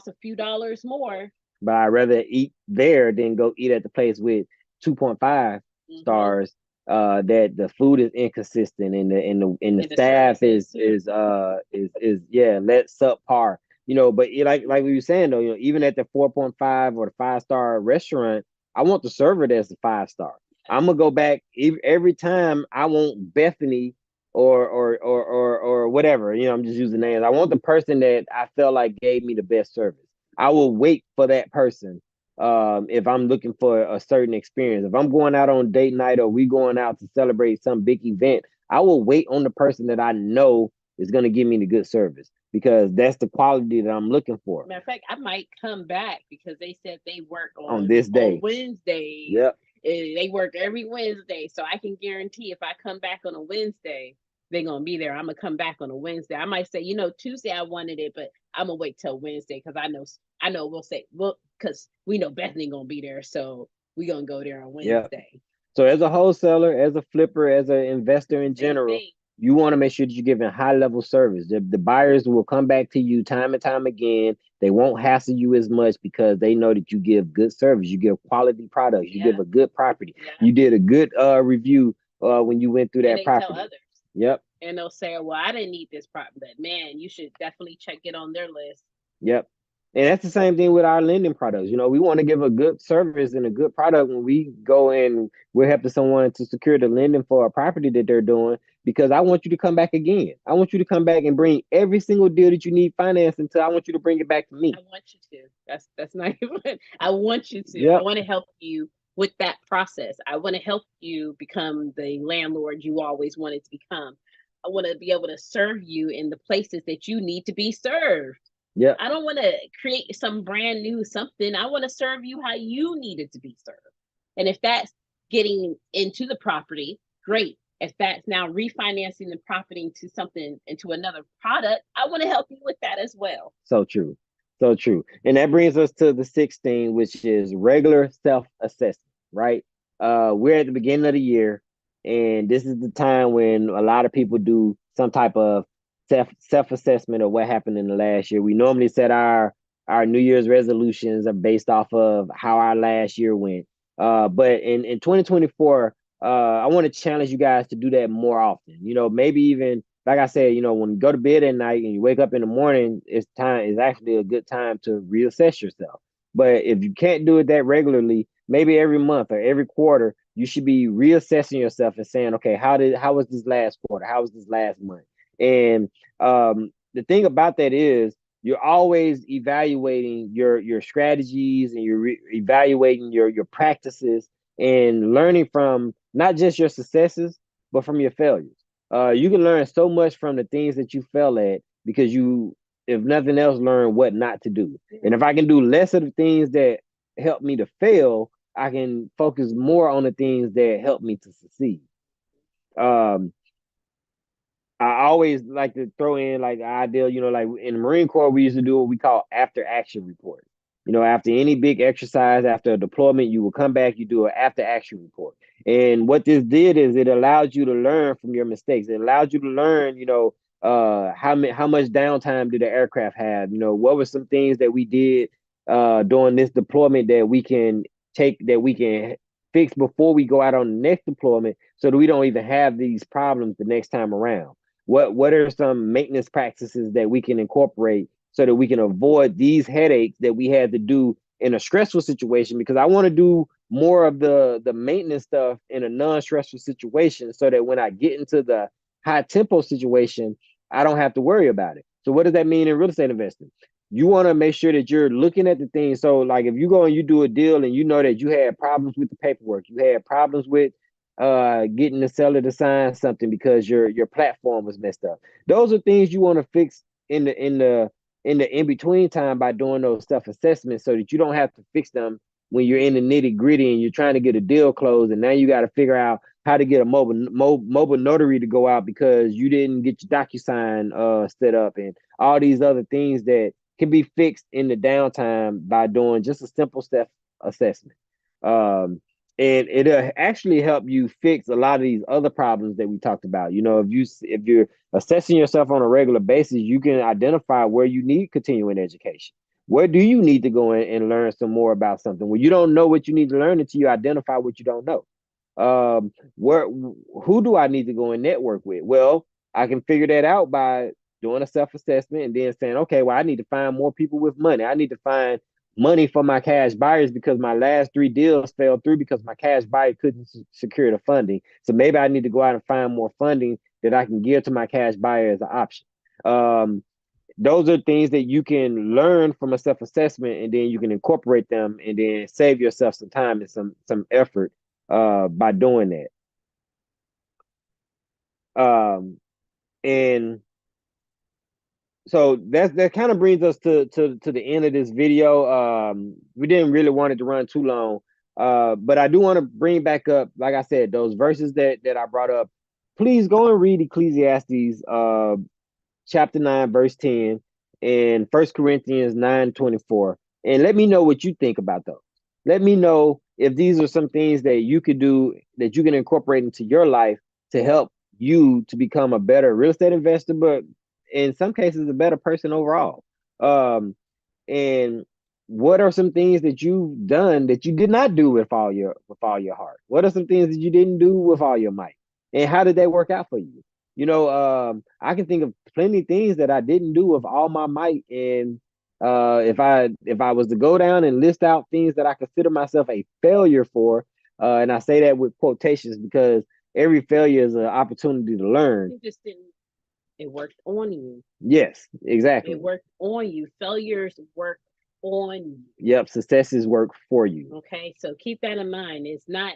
a few dollars more. But I'd rather eat there than go eat at the place with 2.5 stars. That the food is inconsistent, and the staff is yeah, let subpar. You know, but like we were saying though, you know, even at the 4.5 or the 5-star restaurant, I want the server that's a 5-star. I'm gonna go back every time. I want Bethany or whatever. You know, I'm just using names. I want the person that I felt like gave me the best service. I will wait for that person if I'm looking for a certain experience. If I'm going out on date night or we going out to celebrate some big event, I will wait on the person that I know is going to give me the good service, because that's the quality that I'm looking for. Matter of fact, I might come back because they said they work on this day. On Wednesdays. Yep. They work every Wednesday. So I can guarantee if I come back on a Wednesday, they're gonna be there. I'm gonna come back on a Wednesday. I might say, you know, Tuesday I wanted it, but I'm gonna wait till Wednesday because I know we'll say, well, because we know Bethany gonna be there, so we gonna go there on Wednesday. Yep. So as a wholesaler, as a flipper, as an investor in general, you want to make sure that you're giving high level service. The buyers will come back to you time and time again. They won't hassle you as much because they know that you give good service, you give quality products, you give a good property. You did a good review when you went through that property. Tell others. Yep. And they'll say, well, I didn't need this property, but man, you should definitely check it on their list. Yep. And that's the same thing with our lending products. You know, we want to give a good service and a good product when we go and we're helping someone to secure the lending for a property that they're doing, because I want you to come back again. I want you to come back and bring every single deal that you need financed until I want you to bring it back to me. I want you to. That's not even. I want you to. I Yep. want to help you with that process. I want to help you become the landlord you always wanted to become. I want to be able to serve you in the places that you need to be served. Yep. I don't want to create some brand new something. I want to serve you how you needed to be served. And if that's getting into the property, great. If that's now refinancing the property into something, into another product, I want to help you with that as well. So true. So true. And that brings us to the 16, which is regular self-assessment, right? We're at the beginning of the year, and this is the time when a lot of people do some type of self-assessment of what happened in the last year. We normally set our New Year's resolutions are based off of how our last year went. But in 2024, I want to challenge you guys to do that more often. You know, maybe even like I said, you know, when you go to bed at night and you wake up in the morning, it's actually a good time to reassess yourself. But if you can't do it that regularly, maybe every month or every quarter, you should be reassessing yourself and saying, okay, how was this last quarter? How was this last month? And the thing about that is you're always evaluating your strategies, and you're evaluating your practices and learning from not just your successes, but from your failures. You can learn so much from the things that you fail at, because you, if nothing else, learn what not to do. And if I can do less of the things that help me to fail, I can focus more on the things that help me to succeed. Um, I always like to throw in like ideal, you know, like in the Marine Corps, we used to do what we call after action report. You know, after any big exercise, after a deployment, you will come back, you do an after action report. And what this did is it allowed you to learn from your mistakes. It allowed you to learn, you know, how much downtime did the aircraft have? You know, what were some things that we did during this deployment that we can fix before we go out on the next deployment, so that we don't even have these problems the next time around. What are some maintenance practices that we can incorporate so that we can avoid these headaches that we had to do in a stressful situation? Because I want to do more of the maintenance stuff in a non-stressful situation, so that when I get into the high tempo situation, I don't have to worry about it. So what does that mean in real estate investing? You want to make sure that you're looking at the things. So like if you go and you do a deal and you know that you had problems with the paperwork, you had problems with getting the seller to sign something because your platform was messed up. Those are things you want to fix in the in between time by doing those stuff assessments, so that you don't have to fix them when you're in the nitty gritty and you're trying to get a deal closed, and now you got to figure out how to get a mobile notary to go out because you didn't get your DocuSign set up, and all these other things that can be fixed in the downtime by doing just a simple step assessment. Um, and it'll actually help you fix a lot of these other problems that we talked about. You know, if you're assessing yourself on a regular basis, you can identify where you need continuing education. Where do you need to go in and learn some more about something? When you don't know what you need to learn until you identify what you don't know. Where who do I need to go and network with? Well, I can figure that out by doing a self-assessment and then saying, okay, well, I need to find more people with money. I need to find money for my cash buyers because my last three deals fell through because my cash buyer couldn't secure the funding. So maybe I need to go out and find more funding that I can give to my cash buyer as an option. Um, those are things that you can learn from a self-assessment, and then you can incorporate them and then save yourself some time and some effort by doing that. And so that kind of brings us to the end of this video. We didn't really want it to run too long, but I do want to bring back up, like I said, those verses that I brought up. Please go and read Ecclesiastes chapter 9, verse 10, and First Corinthians 9:24, and let me know what you think about those. Let me know if these are some things that you could do, that you can incorporate into your life to help you to become a better real estate investor, but in some cases a better person overall. And what are some things that you've done that you did not do with all your heart? What are some things that you didn't do with all your might, and how did that work out for you? I can think of plenty of things that I didn't do with all my might, and If I was to go down and list out things that I consider myself a failure for, and I say that with quotations because every failure is an opportunity to learn. You just didn't. It worked on you. Yes, exactly. It worked on you. Failures work on you. Yep, successes work for you. Okay, so keep that in mind. It's not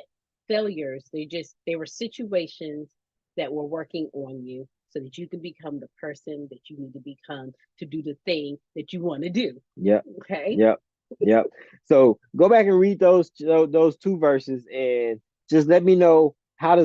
failures. They were situations that were working on you so that you can become the person that you need to become to do the thing that you want to do. Yep, Okay. yep, yep. So go back and read those two verses and just let me know how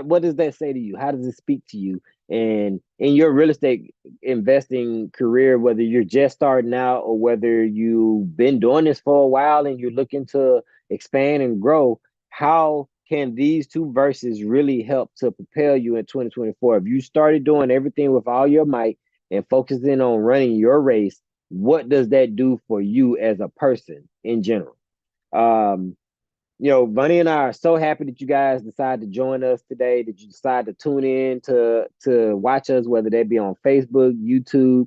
what does that say to you? How does it speak to you? And in your real estate investing career, whether you're just starting out or whether you've been doing this for a while and you're looking to expand and grow, how can these two verses really help to propel you in 2024? If you started doing everything with all your might and focusing on running your race, what does that do for you as a person in general? Um, Bunny and I are so happy that you guys decided to join us today, that you decided to tune in to watch us, whether that be on Facebook, YouTube,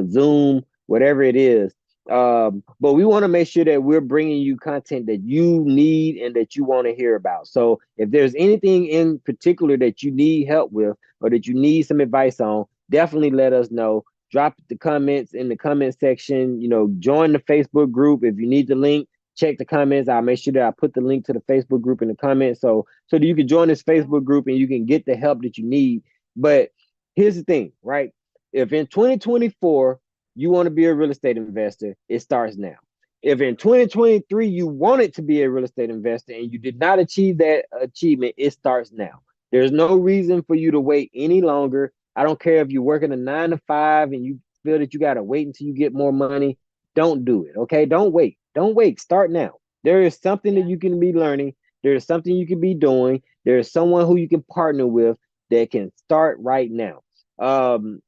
Zoom, whatever it is. But we want to make sure that we're bringing you content that you need and that you want to hear about. So if there's anything in particular that you need help with or that you need some advice on, definitely let us know. Drop the comments in the comment section. Join the Facebook group if you need the link. Check the comments. I'll make sure that I put the link to the Facebook group in the comments so that you can join this Facebook group and you can get the help that you need. But here's the thing, right? If in 2024 you want to be a real estate investor, it starts now. If in 2023 you wanted to be a real estate investor and you did not achieve that achievement, it starts now. There's no reason for you to wait any longer. I don't care if you're working a 9 to 5 and you feel that you got to wait until you get more money. Don't do it. Okay. Don't wait. Don't wait. Start now. There is something that you can be learning. There is something you can be doing. There is someone who you can partner with that can start right now.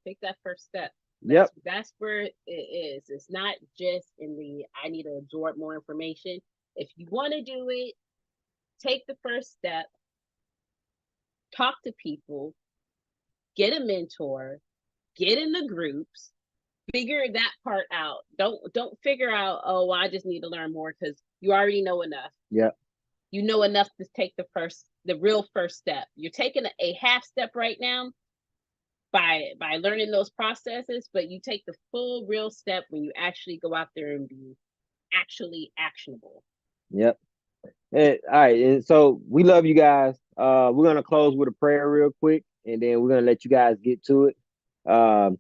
Take that first step. Yep. That's where it is. It's not just in the I need to absorb more information. If you want to do it, take the first step, talk to people, get a mentor, get in the groups, figure that part out. Don't figure out, oh, well, I just need to learn more because you already know enough. Yep. You know enough to take the real first step. You're taking a half step right now by learning those processes, but you take the full real step when you actually go out there and be actually actionable. Yep. All right. And so we love you guys. We're gonna close with a prayer real quick, and then we're gonna let you guys get to it. Um,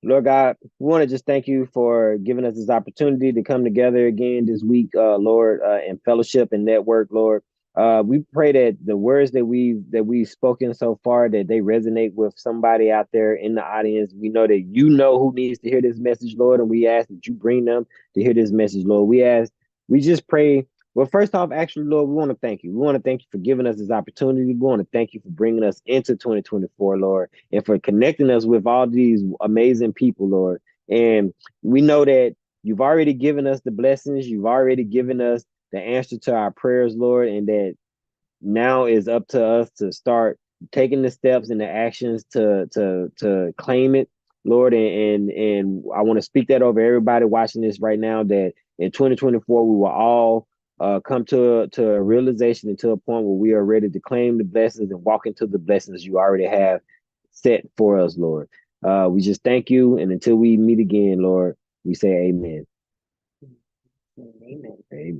Lord God, we want to just thank you for giving us this opportunity to come together again this week, Lord, and fellowship and network, Lord. We pray that the words that we've spoken so far that they resonate with somebody out there in the audience. We know that you know who needs to hear this message, Lord, and we ask that you bring them to hear this message, Lord. We just pray. Well, first off, actually, Lord, we want to thank you. We want to thank you for giving us this opportunity. We want to thank you for bringing us into 2024, Lord, and for connecting us with all these amazing people, Lord. And we know that you've already given us the blessings. You've already given us the answer to our prayers, Lord, and that now is up to us to start taking the steps and the actions to claim it, Lord. And I want to speak that over everybody watching this right now that in 2024 we will all come to a realization and to a point where we are ready to claim the blessings and walk into the blessings you already have set for us, Lord. We just thank you, and until we meet again, Lord, we say amen. Amen. Amen.